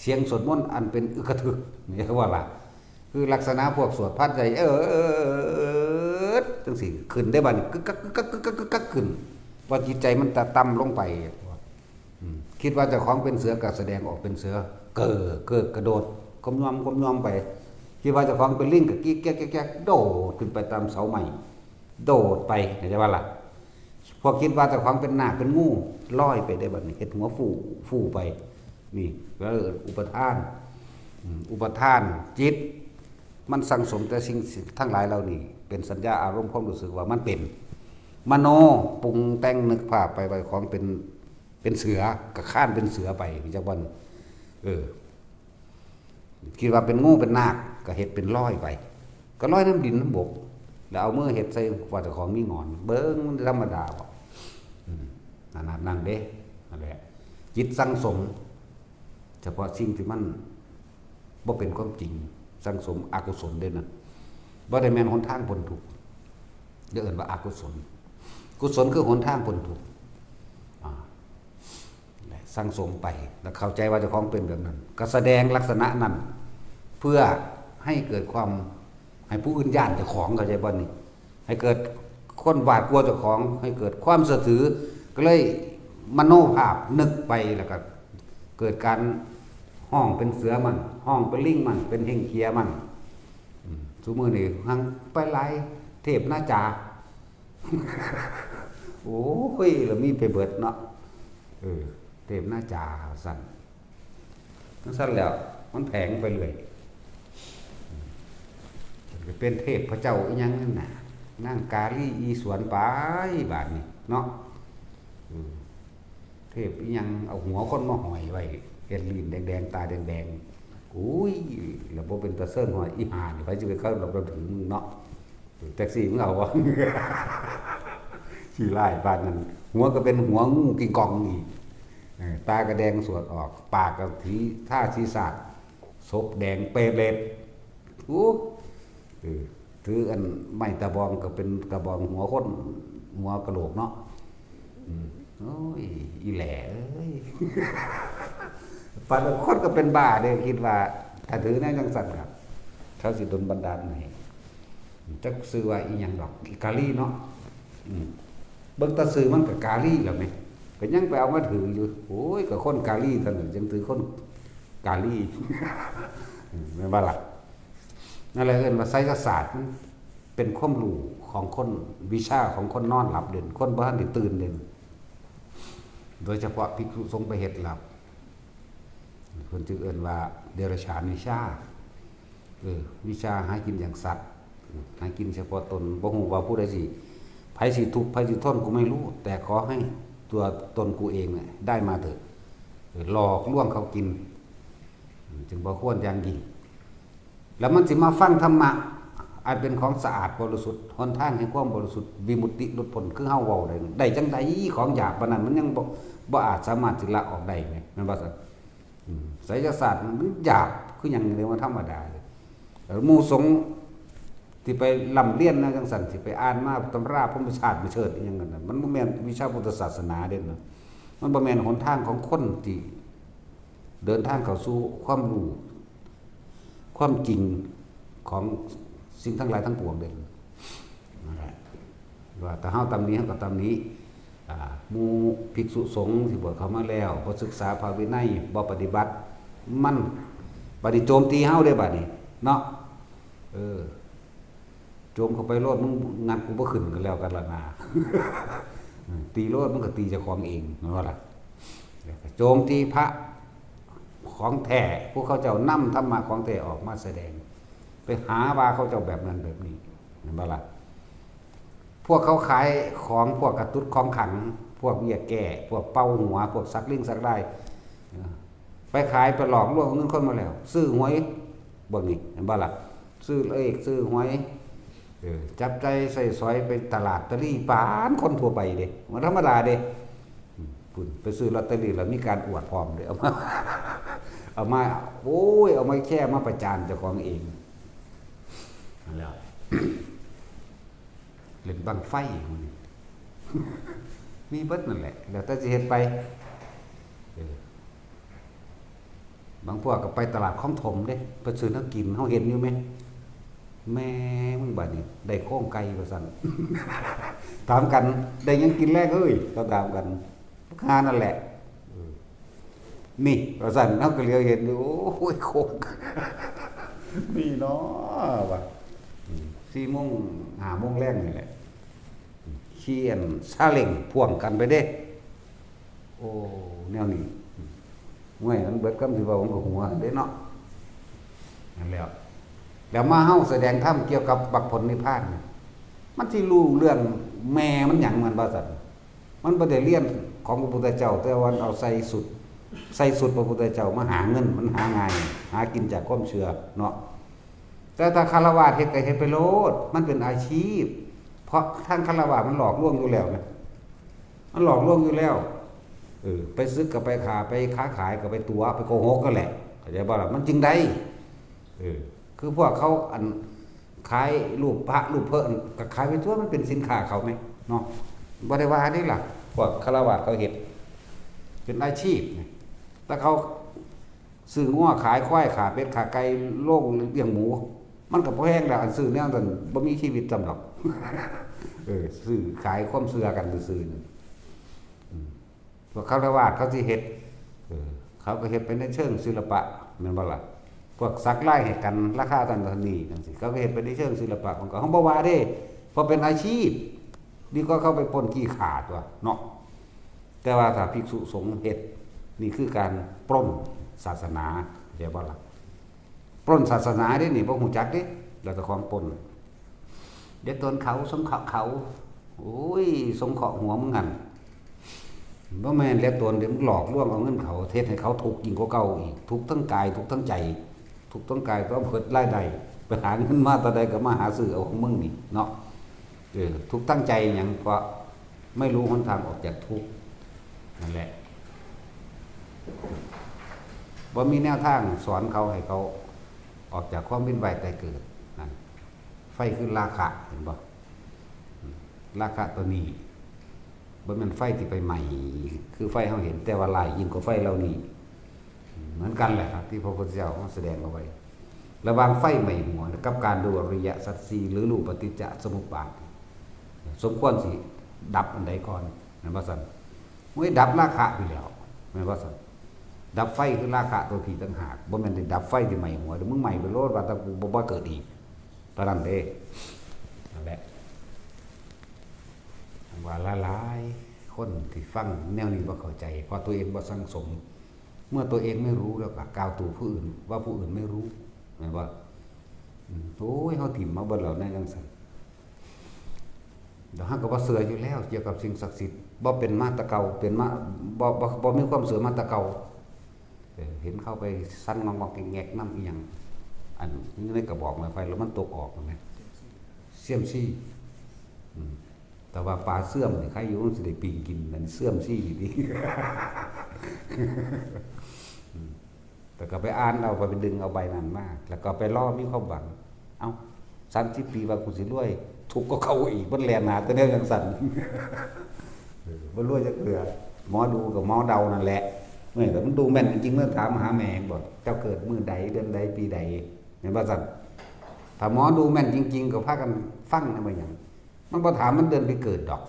S1: เสียงสวดมนต์อันเป็นอึกระทึกนี่เขาว่าล่ะคือลักษณะพวกสวดพัดใจจังสิขึ้นได้บัดกึกกักขึ้นว่าจิตใจมันตะต่ำลงไปคิดว่าเจ้าของเป็นเสือก็แสดงออกเป็นเสือเกิดกระโดดก้มยอมไปคิดว่าเจ้าของเป็นลิงก็กิ๊กแก๊กโดดขึ้นไปตามเสาไม้โดดไปเห็นว่าล่ะพวกคิดว่าเจ้าของเป็นนาคเป็นงูลอยไปได้บัดนี้เฮ็ดหัวฟูไปนี่แล้วอุปทานจิตมันสั่งสมแต่สิ่งทั้งหลายเหล่านี้เป็นสัญญาอารมณ์ความรู้สึกว่ามันเป็นมโนปรุงแต่งนึกภาพไปของเป็นเสือก็ข้านเป็นเสือไปจักวันคิดว่าเป็นงูเป็นนาคก็เฮ็ดเป็นลอยไปก็ลอยน้ำดินน้ำบกแล้วเอามือเฮ็ดใส่ว่าเจ้าของมีงอนเบิ่งมันธรรมดาบ่ขนาดนั้นเด้นั่นแหละจิตสั่งสมเฉพาะสิ่งที่มันบ่เป็นความจริงสั่งสมอกุศลเด้นั่นบ่ได้แม่นหนทางพ้นทุกข์เรียกว่าอกุศลกุศลคือหนทางพ้นทุกข์สั่งสมไปแล้วเข้าใจว่าเจ้าของเป็นแบบนั้นก็แสดงลักษณะนั้นเพื่อให้เกิดความให้ผู้อื่นย่านเจ้าของเข้าใจบ่นี่ให้เกิดคนหวาดกลัวเจ้าของให้เกิดความเสื่อถือก็เลยมโนภาพนึกไปแล้วก็เกิดการห้องเป็นเสือมันห้องเป็นลิงมันเป็นเฮงเคียมันซุมื้อนี้หังไปหลายเทพนาจาโอ้ยแล้วมีไปเบิดเนาะเทพนาจาสั่นแล้วมันแผงไปเลยเป็นเทพพระเจ้าอีหยังนั่นน่ะนางกาลีอีสวนไปบาดนี้เนาะเทพอีหยังเอาหัวคนมาห้อยไว้เฮ็ดลิ้นแดงๆตาแดงๆอุ้ยแล้วบ่เป็นตาเซินห้อยอีห่านี่ไปสิไปเข้าเราถึงมึงเนาะแท็กซี่มึงเอาวะขี้ไล่บ้านนั้นหัวก็เป็นหัวงูกิงกองอีกตากระแดงสวดออกปากก็ทีท่าศีรษะศพแดงเปรตโอ้เท ถืออันไม้ตะบองก็เป็นกระบองหัวคนหัวกระโหลกเนาะโอ้ยอีแหล่เอ้ยปานคนก็เป็นบ้าเด้คิดว่าถ้าถือแนวจังซั่นครับเขาสิดลบันดาลให้จักซื้อว่าอีหยังดอกกาลีเนาะเบิ่งตาซื้อมันก็กาลีแล้วแม่ก็ยังไปเอามาถืออยู่โอ้ยก็คนกาลีซั่นจังถือคนกาลีแม่นบ่ล่ะนั่นแหละเอิ้นว่าไสยศาสตร์เป็นความรู้ของคนวิชาของคนนอนหลับเด่นคนบ่ทันได้ตื่นเด่นโดยเฉพาะภิกษุสงฆ์ไปเฮ็ดหลับเพิ่นจึงเอิ้นว่าเดรัจฉานวิชาวิชาหากินอย่างสัตว์หากินเฉพาะตนบ่ฮู้ว่าผู้ใดสิไผสิทุกข์ไผสิทนกูไม่รู้แต่ขอให้ตัวตนกูเองเนี่ยได้มาเถิดหลอกลวงเขากินจึงบ่ควรอย่างยิ่งแล้วมันสิมาฟังธรรมะอาจเป็นของสะอาดบริสุทธิ์หนทางแห่งความบริสุทธิ์วิมุตติหลุดพ้นคือเฮาเว้าได้จังได๋ของหยาบปานนั้นมันยังบ่อาจสามารถสิละออกได้แม่นบ่ซั่นไสยศาสตร์มันหยาบคือหยังเรียกว่าธรรมดาหมู่สงฆ์ที่ไปลำเรียนนะจังซั่นสิไปอ่านมาตำราพรหมชาติวิเชิดอีหยังนั่นน่ะมันบ่แม่นวิชาพุทธศาสนาเด้นะมันบ่แม่นหนทางของคนที่เดินทางเข้าสู่ความรู้ความจริงของสิ่งทั้งหลายทั้งปวงเด้ว่าแต่เฮาตำนี้เฮาก็ตำนี้หมู่ภิกษุสงฆ์ที่บวชเข้ามาแล้วบ่ศึกษาพระวินัยบ่ปฏิบัติมันบัดนี้โจมตีเฮาได้บัดนี้เนาะโจมเข้าไปโลดมึงงานกูบ่ขึ้นกันแล้วกันละนาตีโลดมึงก็ตีเจ้าของเองแม่นบ่ล่ะโจมตีพระของแท้ผู้เขาเจ้านำธรรมะของแท้ออกมาแสดงไปหาว่าเขาเจ้าแบบนั้นแบบนี้เห็นบ่ล่ะพวกเขาขายของพวกกระตุ้ดของขังพวกเบี้ยแก่พวกเป้าหัวพวกซักลิงซักได้ไปขายไปหลอกลวงเงินคนมาแล้วซื้อหวยบ่นี่เห็นบ่ล่ะซื้อเลขซื้อหวยจับใจใส่ซอยไปตลาดตะลี่ปานคนทั่วไปเด้มันธรรมดาเด้พุ่นไปซื้อลอตเตอรี่แล้วมีการอวดพร้อมเด้เอามาโอ้ยเอามาแค่มาประจานเจ้าของเองนั่นแหละเล่นบังไฟมีเบิดนั่นแหละแล้วแต่สิเฮ็ดไปบางพวกก็ไปตลาดคลองถมเด้ไปซื้อน้ำกินเฮาเห็นอยู่มั้ยแม่มึงบัดนี้ได้โค้งไก่ว่าซั่นถามกันได้ยังกินแรกเอ้ยก็ถามกันค่านั่นแหละนี่ว่าซั่นเฮาก็เหลียวเห็นอยู่โอ้ยโค้งนี่เนาะว่า4:00 น 5:00 นแรงนี่แหละขี่อันซาเล้งพ่วงกันไปเด้โอ้แนวนี้ง่วยมันเบิดคำสิเว้าของหัวเด้เนาะนั่นแล้วมาเฮาแสดงธรรมเกี่ยวกับมรรคผลนิพพานมันสิรู้เรื่องแม่มันหยังมันบ่ซั่นมันบ่ได้เรียนของพระพุทธเจ้าแต่ว่าเอาใส่สุดพระพุทธเจ้ามาหาเงินมันหาง่ายหากินจากความเชื่อเนาะแต่ถ้าฆราวาสเฮ็ดก็เฮ็ดไปโลดมันเป็นอาชีพเพราะทางฆราวาสมันหลอกลวงอยู่แล้วนะมันหลอกลวงอยู่แล้วไปซื้อก็ไปไปค้าขายก็ไปตัวไปโกหกก็แหละเข้าใจบ่ล่ะมันจริงได้คือพวกเขาอันขายรูปพระรูปเพิ่นก็ขายไปทั่วมันเป็นสินค้าเขามั้ยเนาะบ่ได้ว่านี่ล่ะพวกฆราวาสเขาเฮ็ดเป็นอาชีพถ้าเขาซื้องัวขายควายขาเป็ดขาไก่โลกเลี้ยงหมูมันก็บ่แพงแล้วอันซื้อแนวนั้นบ่มีชีวิตจำดอกซื้อขายความเชื่อกันซื่อๆพวกฆราวาสเขาสิเฮ็ดเขาก็เฮ็ดเป็นในเชิงศิลปะแม่นบ่ล่ะพวกสักลายให้กันราคากันเท่านี้จังซี่เขาก็เฮ็ดเป็นในเชิงศิลปะของเขาเฮาบ่ว่าเด้เพราะเป็นอาชีพดีกว่าเขาไปปล้นขี้ขาดว่ะเนาะแต่ว่าถ้าภิกษุสงฆ์เฮ็ดนี่คือการปล้นศาสนาเข้าใจบ่ล่ะปล้นศาสนาเด้นี่บ่ฮู้จักเด้แล้วแต่ของปล้นเดี๋ยวตนเขาสงเคราะห์เขาโอ้ยสงเคราะห์หัวมึงหั่นบ่แม่นแล้วตนเดี๋ยวมึงหลอกลวงเอาเงินเขาเทศให้เขาทุกข์ยิ่งกว่าเก่าอีกทุกข์ทั้งกายทุกข์ทั้งใจทุกข์ทั้งกายก็เพิ่นรายได้ไปหาเงินมาตอนใดก็มาหาซื้อเอาของมึงนี่เนาะทุกข์ทั้งใจหยังเพราะไม่รู้หนทางออกจากทุกข์นั่นแหละบ่มีแนวทางสอนเขาให้เขาออกจากความวินวายแต่เกิดนั่น ไฟคือราคะเห็นบ่ราคะตัวนี้บ่แม่นไฟที่ไปใหม่คือไฟเฮาเห็นแต่ว่าหลายยิ่งกว่าไฟเหล่านี้เหมือนกันแหละครับที่พระพุทธเจ้าแสดงเอาไว้ระหว่างไฟใหม่หัวกับการดูอริยสัจสี่หรือรูปปฏิจจสมุปบาทสมควรสิดับอันใดก่อนแม่นบ่ซั่นมื้อดับราคะอยู่แล้วแม่นบ่ซั่นดับไฟคือราคะตัวที่ต่างหากบ่แม่นได้ดับไฟที่ใหม่หัวเดี๋ยวมึงใหม่ไปโลดว่าถ้ากูบ่เกิดอีกตอนนั้นเด้นั่นแหละว่าหลายๆคนที่ฟังแนวนี้บ่เข้าใจเพราะตัวเองบ่สังสมเมื่อตัวเองไม่รู้แล้วก็กล่าวตู่ผู้อื่นว่าผู้อื่นไม่รู้แม่นบ่โอ้ยเฮาถิ่มมาเบิดแล้วในจังซั่นเดี๋ยวเฮาก็บ่เชื่ออยู่แล้วเกี่ยวกับสิ่งศักดิ์สิทธิ์บ่เป็นมาแตะเก่าเป็นมาบ่มีความเชื่อมาแตะเก่าเห็นเข้าไปสั่นงอกๆแงกๆนำอีหยังอันนี้ในกระบอกไม้ไฟแล้วมันตกออกแม่นเสี่ยมซี่แต่ว่าปลาเสื่อมนี่ใครอยู่มันสิได้ปีกินมันเสื่อมซี่ดี แต่ก็ไปอ่านเอาไปดึงเอาใบนั้นมาแล้วก็ไปล่อมีความหวังเอ้า30 ปีว่ากูสิรวยทุกข์ก็เข้าอีกมันแลนหาแต่แนวจังซั่นบ่รวยจักเทื่อหมอดูกับหมอเดานั่นแหละเมื่อแต่มันดูแม่นจริงๆเมื่อถามหาแม่บ่เจ้าเกิดมื้อใดเดือนใดปีใดเห็นบ่ซั่นถ้าหมอดูแม่นจริงๆก็พากันฟังได้บ่หยังมันบ่ถามมันเดินไปเกิดดอก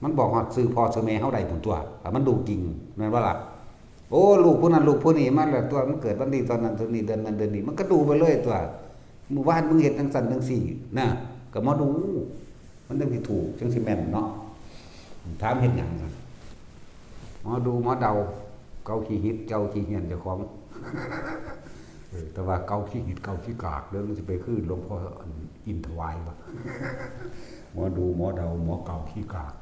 S1: มันบอกฮอดชื่อพ่อชื่อแม่เฮาได้พุ่นตัวถ้ามันดูจริงแม่นบ่ล่ะโอ้ลูกผู้นั้นลูกผู้นี้มันแล้วตัวมันเกิดวันนี้ตอนนั้นตอนนี้เดือนนั้นเดือนนี้มันก็ดูไปเลยตัวหมู่บ้านมึงเฮ็ดจังซั่นจังซี่นะก็มาดูมันจังสิถูกจังสิแม่นเนาะถามเฮ็ดหยังซั่นหมอดูหมอเดาเกาขี้หิดเกาขี้เหียนเจ้าของแต่ว่าเกาขี้หิดเกาขี้กากเด้อมันสิไปคือหลวงพ่ออินทวายบ่หมอดูหมอเดาหมอเกาขี้กาก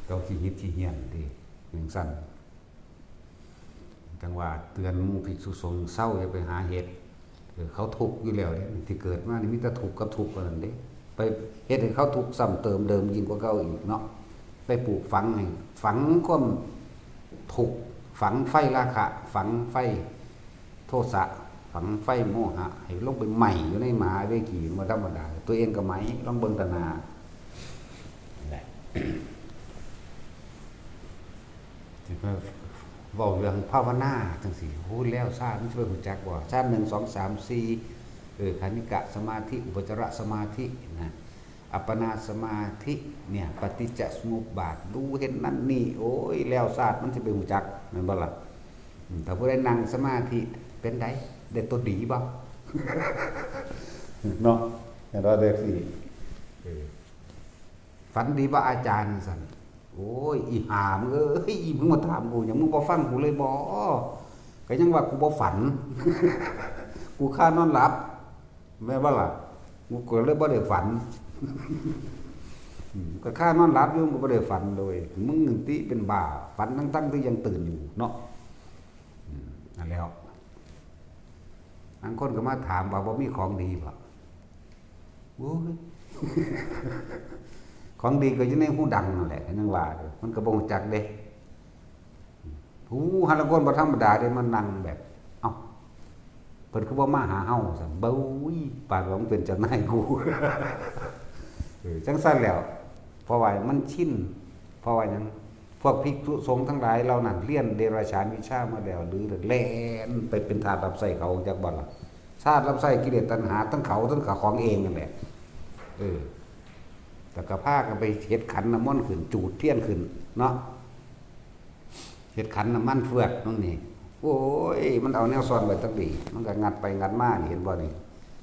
S1: เกาขี้หิดขี้เหียนดิอย่างสั้นจังว่าเตือนหมู่ภิกษุสงฆ์เศร้าอย่าไปหาเฮ็ดเขาทุกข์อยู่แล้วเนี่ยที่เกิดมานี่มีแต่ทุกข์กับทุกข์กันนั่นเด้ไปเฮ็ดให้เขาทุกข์ซ้ำเติมเดิมยิ่งกว่าเก่าอีกเนาะไปปลูกฝังให้ฝังความทุกข์ฝังไฟราคะฝังไฟโทสะฝังไฟโมหะให้ลงไปใหม่อยู่ในมหาเวทีบ่ธรรมดาตัวเองก็ไหมลองเบิ่งตนานั่นแหละที่ว่าเว้าเรื่องภาวนาจังซี่โหแล้วชาติมันสิไปรู้จักบ่ชาติ1 2 3 4คณิกะสมาธิอุปจารสมาธินะอัปปนาสมาธิเนี่ยปฏิจจสมุปบาทรู้เห็นนั่นนี่โอ้ยแล้วชาติมันสิไปรู้จักแม่นบ่ล่ะถ้าผู้ใดนั่งสมาธิเป็นไดได้ตัวดีบ่เนาะแต่ว่าได้สิฝันดีบ่อาจารย์สั่นโอ้ยอีหามเอ้ยมึงมาถามกูหยังมึงบ่ฟังกูเลยบ่ก็ยังว่ากูบ่ฝัน กูค่านอนหลับแม่นบ่ล่ะกูก็เลยบ่ได้ฝัน ก็ค่านอนหลับอยู่มึงก็บ่ได้ฝันเลยมึงติเป็นบ้าฝันทั้งๆที่ยังตื่นอยู่เนาะนั่นแล้วบางคนก็มาถามว่าบ่มีของดีบ่โอ้ย ของดีก็อยู่ในหูดังนั่นแหละยังว่ามันก็บ่รู้จักเด้หูหาละคนบ่ธรรมดาเด้มันนั่งแบบเอ้าเพิ่นคือบ่มาหาเฮาซั่นเบ้ยปานว่ามันเป็นเจ้านายกู จังซั่นแล้วเพราะว่ามันชินเพราะว่าหยังพวกภิกษุสงฆ์ทั้งหลายเหล่านั้นเรียนเดรัจฉานวิชามาแล้วหรือแล่นไปเป็นทาสรับใช้เขาจักบ่ล่ะทาสรับใช้กิเลสตัณหาทั้งเขาทั้งของเองนั่นแหละแต่ก็พากันไปเฮ็ดขันน้ำมนต์ขึ้นจูดเทียนขึ้นเนาะเฮ็ดขันน้ำมันเฟือดนั่นนี่โอ้ยมันเอาแนวซ่อนไว้ตั้งดีมันก็งัดไปงัดมานี่เห็นบ่นี่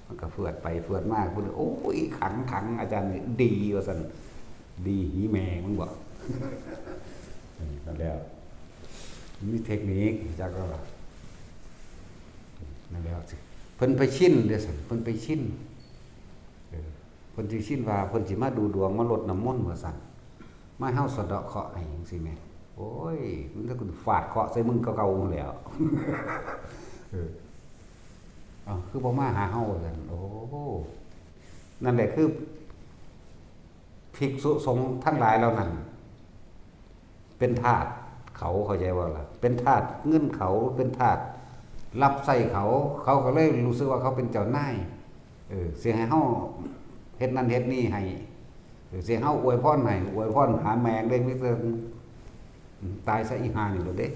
S1: มันก็เฟือดไปเฟือดมาพุ่นโอ้ยขังอาจารย์นี่ดีว่าซั่นดีหีแม่มึงบ่ นั่นแล้วมีเทคนิคจักก็นั่นแล้วสิเพิ่นไปชินเด้อซั่นเพิ่นไปชินเพิ่นสิชินว่าเพิ่นสิมาดูดวงมาลดน้ำมนต์ว่าซั่นมาเฮาสะเดาะเคราะห์ให้จังซี่แม่โอ้ยมันก็ฟาดเคราะห์ใส่มึงเก่าๆแล้ว คือบ่มาหาเฮาซั่นโอ้นั่นแหละคือภิกษุสงฆ์ทั้งหลายเหล่านั้นเป็นทาสเขาเข้าใจว่าล่ะเป็นทาสเงินเขาเป็นทาส รับใส่เขาเขาก็เลยรู้สึกว่าเขาเป็นเจ้านายเสียให้เฮาเฮ็ดนั่นเฮ็ดนี่ให้เสียเฮาอวยพรให้อวยพรหาแมงได้มิเตอตายซะอีห่านี่โลดเด้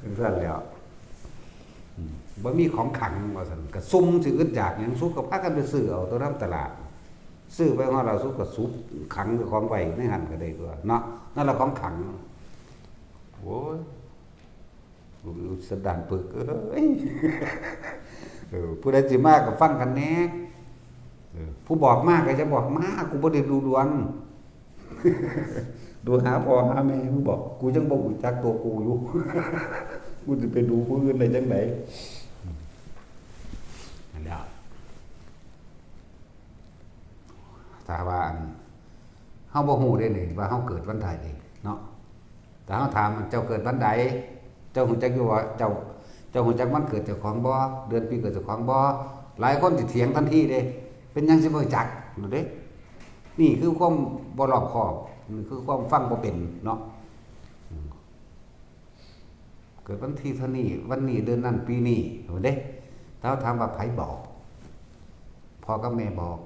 S1: จังซั่นแล้วบ่มีของขังว่าซั่นก็ซุ่มสิอึดอยากหยังสุกก็พากันไปซื้อเอาตัวนำตลาดซื้อไปฮอดเราสุกก็ซุบขังของไว้ในหั่นก็ได้ตัวเนาะนั่นล่ะของขังโอ้ยสดานปึกเอ้ยผู้ใดสิมาก็ฟังกันแหน่ผู้บอกมากก็จะบอกมากูบ่ได้ดูดวง ดูหาพ่อหาแม่กูบอกกูจังบ่รู้จักตัวกูอยู่ กูสิไปดูผู้อื่นได้จังได๋นั่นแหละถ้าว่าเฮาบ่ฮู้ได้นี่ว่าเฮาเกิดวันใดเนาะแต่เฮาถามเจ้าเกิดวันใดเจ้าฮู้จักอยู่ว่าเจ้าฮู้จักวันเกิดเจ้าของบ่เดือนปีเกิดเจ้าของบ่หลายคนสิเถียงทันทีเด้เป็นหยังสิบ่รู้จักนั่นเด้นี่คือความบ่รอบคอบนี่คือความฟังบ่เป็นเนาะเกิดวันที่เท่านี้วันนี้เดือนนั้นปีนี้เห็นเด้ถ้าถามว่าไผบอกพ่อกับแม่บอก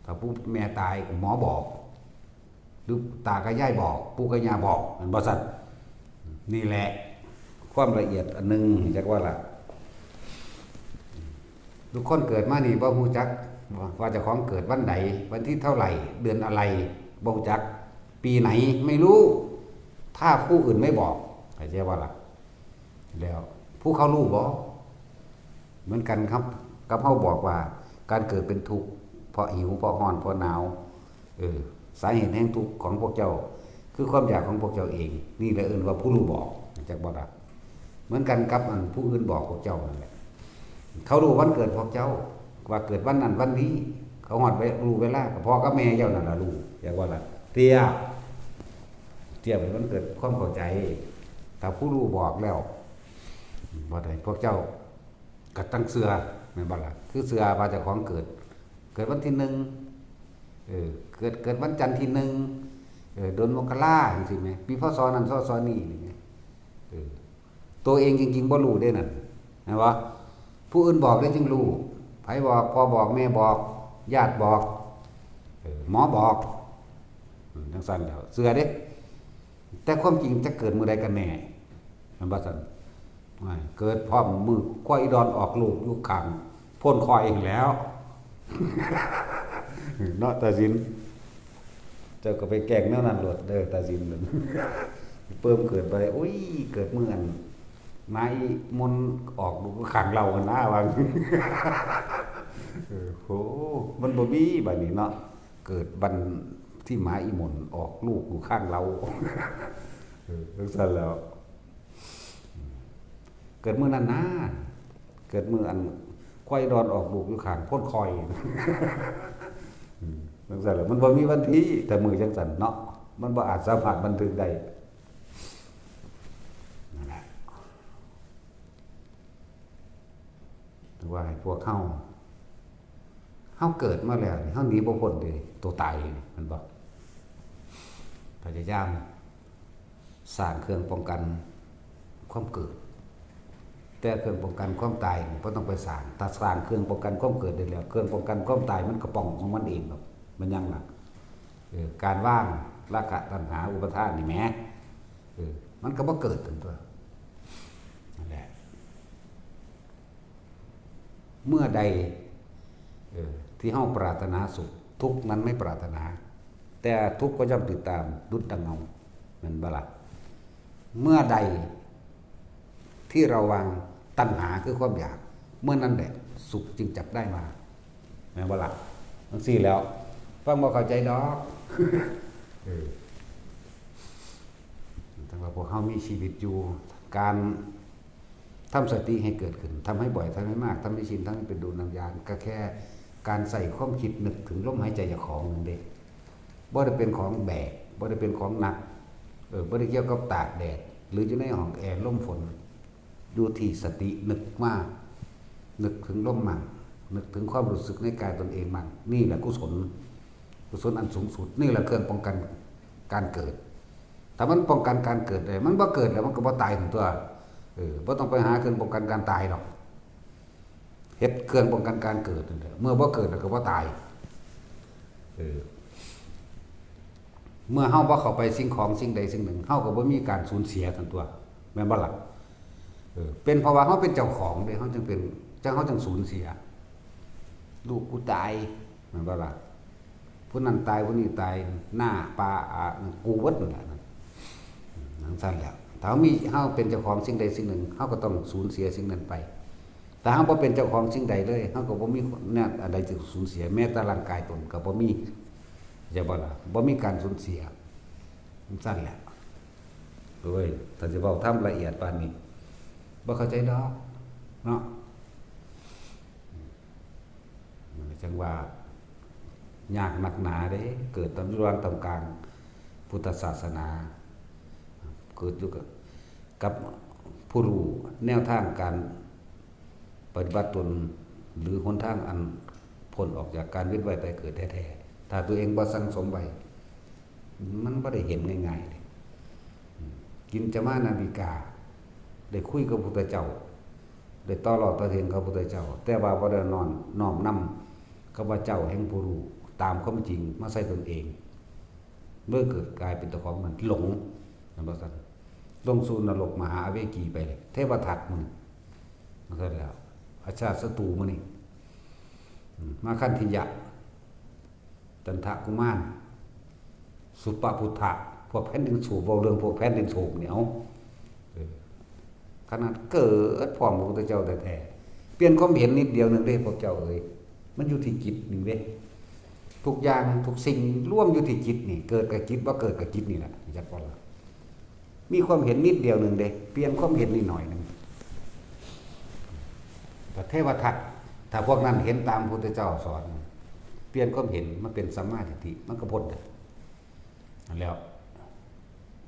S1: ถ้าผู้แม่ตายหมอบอกหรือตากับยายบอกปู่กับย่าบอกมันบ่ซั่นนี่แหละความละเอียดอันนึงจักว่าล่ะทุกคนเกิดมานี่บ่ฮู้จักว่าเจ้าของเกิดวันใดวันที่เท่าไหร่เดือนอะไรบ่ฮู้จักปีไหนไม่รู้ถ้าผู้อื่นไม่บอกเข้าใจว่าล่ะแล้วผู้เขารู้บ่เหมือนกันครับกับเฮาบอกว่าการเกิดเป็นทุกข์เพราะหิวเพราะร้อนเพราะหนาวสาเหตุแห่งทุกข์ของพวกเจ้าคือความอยากของพวกเจ้าเองนี่แหละเอิ้นว่าผู้รู้บอกจักบ่ล่ะเหมือนกันกับอันผู้อื่นบอกพวกเจ้านั่นแหละเขารู้วันเกิดพวกเจ้าว่าเกิดวันนั้นวันนี้เขาฮอดไว้รู้เวลาก็พ่อกับแม่เจ้านั่นล่ะรู้จักว่าล่ะเทียบเป็นวันเกิดความเข้าใจถ้าผู้รู้บอกแล้วบ่ได้พวกเจ้าก็ตั้งเสือแม่นบ่ล่ะคือเสือว่าเจ้าของเกิดวันที่1เกิดวันจันทร์ที่1เดือนมกราจังซี่แม่ปีพศนั้นพศนี้ตัวเองจริงๆบ่รู้เด้นั่นนะว่าผู้อื่นบอกได้จึงรู้ไผบอกพ่อบอกแม่บอกญาติบอกหมอบอกจังซั่นแล้วเสือเด้แต่ความจริงจะเกิดมื้อใดกันแน่มันบ่ซั่นเกิดพร้อมมือควายดอนออกลูกอยู่ข้างพ่นคอยเองแล้ว เนาะตาสินเจ้าก็ไปแกล้งแนวนั้นโลดเด้อตาสินนั่น เพิ่มเกิดไปโอ้ยเกิดมื้ออันไม้มนออกดูข้างเรากันนะว่า โหมันบ่มีบัดนี้เนาะเกิดวันที่หมาอีหมนออกลูกอยู่ข้างเรา จังซั่นแล้วเกิดมื้อนั้นนะเกิดมื้ออันควายดอนออกลูกอยู่ข้างพ่นคอยจังซั่นแล้วมันบ่มีวันที่แต่มื้อจังซั่นเนาะมันบ่อาจสามารถบันทึกได้นั่นแหละถือว่าให้พวกเฮาเกิดมาแล้วนี่เฮาหนีบ่พ้นเด้ตัวตายมันบ่พยายามสร้างเครื่องป้องกันความเกิดแต่เครื่องป้องกันความตายบ่ต้องไปสร้างถ้าสร้างเครื่องป้องกันความเกิดได้แล้วเครื่องป้องกันความตายมันก็ป้องของมันเองครับมันยังล่ะการว่างราคะตัณหาอุปาทานนี่แหมมันก็บ่เกิดถึงตัวนั่นแหละเมื่อใดที่เฮาปรารถนาสุขทุกข์นั้นไม่ปรารถนาแต่ทุกข์ก็ย่อมติดตามดุจดังเงาแม่นบ่ล่ะเมื่อใดที่เราวางตัณหาคือความอยากเมื่อนั้นแหละสุขจึงจับได้มาแม่นบ่ล่ะจังซี่แล้วฟังบ่เข้าใจดอกแต่ว่าพวกเฮามีชีวิตอยู่การทำสติให้เกิดขึ้นทำให้บ่อยทำให้มากทำให้ชินทำให้เป็นดูนังญาณก็แค่การใส่ความคิดนึกถึงลมหายใจเจ้าของนั่นเด้บ่ได้เป็นของแบกบ่ได้เป็นของหนักบ่ได้เกี่ยวกับตากแดดหรืออยู่ในห้องแอร์ลมฝนอยู่ที่สตินึกมากนึกถึงลมมันนึกถึงความรู้สึกในกายตนเองมันนี่แหละกุศลอันสูงสุดนี่แหละเครื่องป้องกันการเกิดถ้ามันป้องกันการเกิดได้มันบ่เกิดแล้วมันก็บ่ตายถึงตัว บ่ต้องไปหาเครื่องป้องกันการตายหรอกเฮ็ดเครื่องป้องกันการเกิดนั่นแหละเมื่อบ่เกิดแล้วก็บ่ตายเมื่อเฮาบ่เข้าไปสิ่งของสิ่งใดสิ่งหนึ่งเฮาก็บ่มีการสูญเสียทั้งตัวแม่นบ่ล่ะเป็นเพราะว่าเฮาเป็นเจ้าของเด้เฮาจึงเป็นเฮาจึงสูญเสียลูกกูตายแม่นบ่ล่ะผู้นั้นตายผู้นี้ตายหน้าปลากูเบิดนั่นแหละนั่นซั่นแหล้วถ้าเฮาเป็นเจ้าของสิ่งใดสิ่งหนึ่งเฮาก็ต้องสูญเสียสิ่งนั้นไปแต่เฮาบ่เป็นเจ้าของสิ่งใดเลยเฮาก็บ่มีเนี่ยอันใดจะสูญเสียแม้แต่ร่างกายตนก็บ่มีจะบ่ล่ะบ่มีการสูญเสียมันซั่นแหละโอ้ยถ้าสิเว้าทำละเอียดปานนี้บ่เข้าใจดอกเนาะจังว่ายากหนักหนาเด้เกิดตามระหว่างตามกลางพุทธศาสนาเกิดอยู่กับผู้รู้แนวทางการปฏิบัติตนหรือหนทางอันพ้นออกจากการเวียนว่ายตายเกิดแท้ๆถ้าตัวเองบ่สั่งสมไว้มันบ่ได้เห็นง่ายๆเลยกินจะมานาฬิกาได้คุยกับพระพุทธเจ้าได้ต่อรอดต่อเถียงกับพระพุทธเจ้าแต่ว่าบ่ได้น้อมนำกับว่าเจ้าแห่งผู้รู้ตามความจริงมาใส่ตนเองเมื่อเกิดกลายเป็นตัวของมันหลงนั่นบ่ซั่นลงสู่นรกมหาเวกีไปเลยเทวทัตมันนั่นแล้วอาชาติศัตรูมันนี่มาคันธิยะจันทกุมารสุปพุทธะพวกแผ่นดินโฉบเว้าเรื่องพวกแผ่นดินโฉบเนี่ยเอาขนาดเกิดพร้อมพระพุทธเจ้าแท้ๆเปลี่ยนความเห็นนิดเดียวนึงเด้พวกเจ้าเอ้ยมันอยู่ที่จิตนี่เด้ทุกอย่างทุกสิ่งร่วมอยู่ที่จิตนี่เกิดกับจิตบ่เกิดกับจิตนี่แหละจักว่าล่ะมีความเห็นนิดเดียวนึงเด้เปลี่ยนความเห็นนิดหน่อยนึงแต่เทวทัตถ้าพวกนั้นเห็นตามพระพุทธเจ้าสอนเปลี่ยนความเห็นมันเป็นสัมมาทิฏฐิมันก็พ้นนั่นแล้ว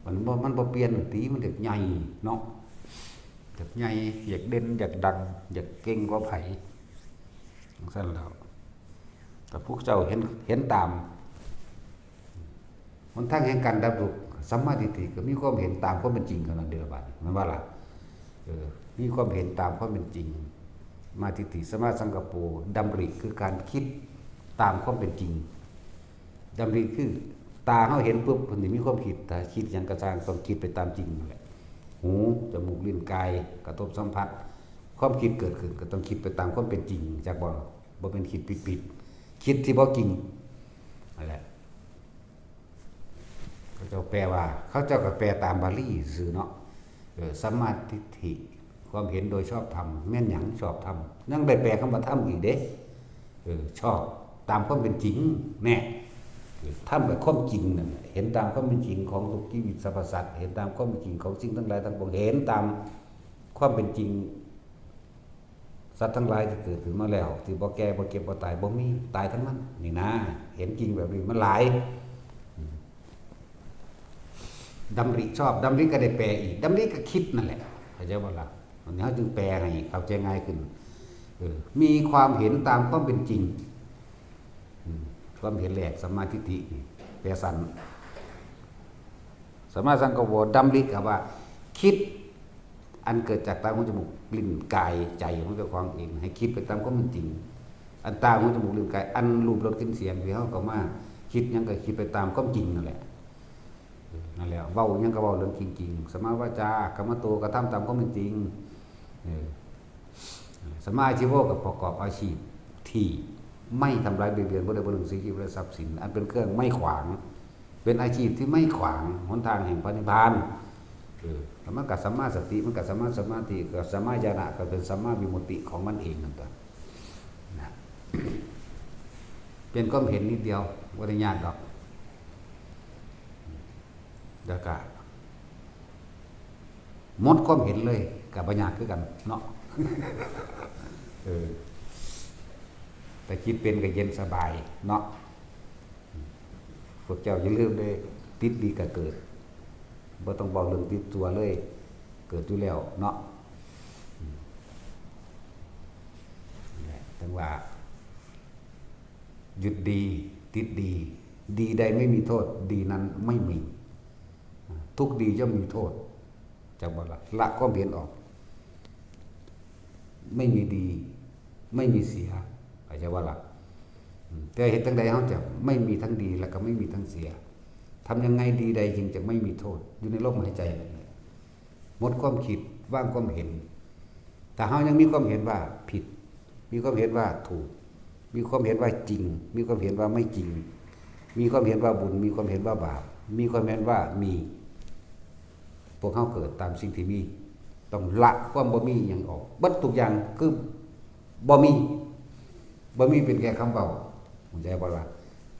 S1: มันบ่เปลี่ยนตีมันถึกใหญ่เนาะอยากใหญ่อยากเด่นอยากดังอยากเก่งกว่าไผจังซั่นแล้วแต่พวกเจ้าเห็นตามมันทั้งแห่งการดับทุกข์สัมมาทิฏฐิก็มีความเห็นตามความเป็นจริงเท่านั้นเด้อบัดมันว่าล่ะมีความเห็นตามความเป็นจริงมาทิฏฐิสมาสังกัปโปดำริคือการคิดตามความเป็นจริงดำริคือตาเฮาเห็นปุ๊บมันสิมีความคิดแต่คิดหยังกระจ่างต้องคิดไปตามจริงนั่นแหละหูจมูกลิ้นกายกระทบสัมผัสความคิดเกิดขึ้นก็ต้องคิดไปตามความเป็นจริงจากบ่เป็นคิดปิดๆคิดที่บ่จริงนั่นแหละเขาเจ้าแปลว่าเขาเจ้าก็แปลตามบาลีซื่อเนาะสัมมาทิฏฐิความเห็นโดยชอบธรรมแม่นหยังชอบธรรมยังได้แปลคำว่าธรรมอีกเด้ชอบตามความเป็นจริงแน่ธรรมแบบความจริงนั่นเห็นตามความเป็นจริงของทุกชีวิตสรรพสัตว์เห็นตามความเป็นจริงของสิ่งทั้งหลายทั้งปวงเห็นตามความเป็นจริงสัตว์ทั้งหลายที่เกิดขึ้นมาแล้วที่บ่แก่บ่เก็บบ่ตายบ่มีตายทั้งนั้นนี่นะเห็นจริงแบบนี้มันหลายดำริชอบดำริก็ได้แปลอีกดำริก็คิดนั่นแหละเข้าใจบ่ล่ะอันนี้เขาจึงแปลให้เข้าใจง่ายขึ้นมีความเห็นตามความเป็นจริงความเห็นแหลกสัมมาทิฏฐิแปลสันสัมมาสังกัปโปดำริกับว่าคิดอันเกิดจากตาหูจมูกลิ้นกายใจของเจ้าของเองให้คิดไปตามความเป็นจริงอันตาหูจมูกลิ้นกายอันรูปรสกลิ่นเสียงที่เฮาก็มาคิดหยังก็คิดไปตามความจริงนั่นแหละนั่นแหละเว้าหยังก็เว้าเรื่องจริงๆสัมมาวาจากรรมโตกระทำตามความเป็นจริงสัมมาอาชีวะกับประกอบอาชีพที่ไม่ทำลายเบียดเบียนผู้ใดผู้หนึ่งสิ่งและทรัพย์สินอันเป็นเครื่องไม่ขวางเป็นอาชีพที่ไม่ขวางหนทางแห่งพระนิพพานมันกับสัมมาสติมันกับสัมมาสมาธิกับสัมมาญาณก็เป็นสัมมาวิมุตติของมันเองนั่นตัวนะเป็นความเห็นนิดเดียวบ่ได้ยากดอกเดี๋ยวก็หมดความเห็นเลยกับบ่ยากคือกันเนาะแต่คิดเป็นก็เย็นสบายเนาะพวกเจ้าอย่าลืมเลยติดดีก็เกิดบ่ต้องบอกเรื่องติดตัวเลยเกิดอยู่แล้วเนาะถึงว่าหยุดดีติดดีดีใดไม่มีโทษดีนั้นไม่มีทุกดีย่อมมีโทษจากบ่ละความเห็นออก ไม่มีดีไม่มีเสียเข้าใจว่าล่ะแต่เหตุทั้งใดเขาจะไม่มีทั้งดีแล้วก็ไม่มีทั้งเสียทำยังไงดีใดจึงจะไม่มีโทษอยู่ในลมหายใจหมดความคิดว่างความเห็นแต่เขายังมีความเห็นว่าผิดมีความเห็นว่าถูกมีความเห็นว่าจริงมีความเห็นว่าไม่จริงมีความเห็นว่าบุญมีความเห็นว่าบาปมีความเห็นว่ามีพวกเขาเกิดตามสิ่งที่มีต้องละความบ่มีอย่างออกบัดทุกอย่างคือบ่มีเป็นแค่คำเบาเข้าใจบ่ล่ะ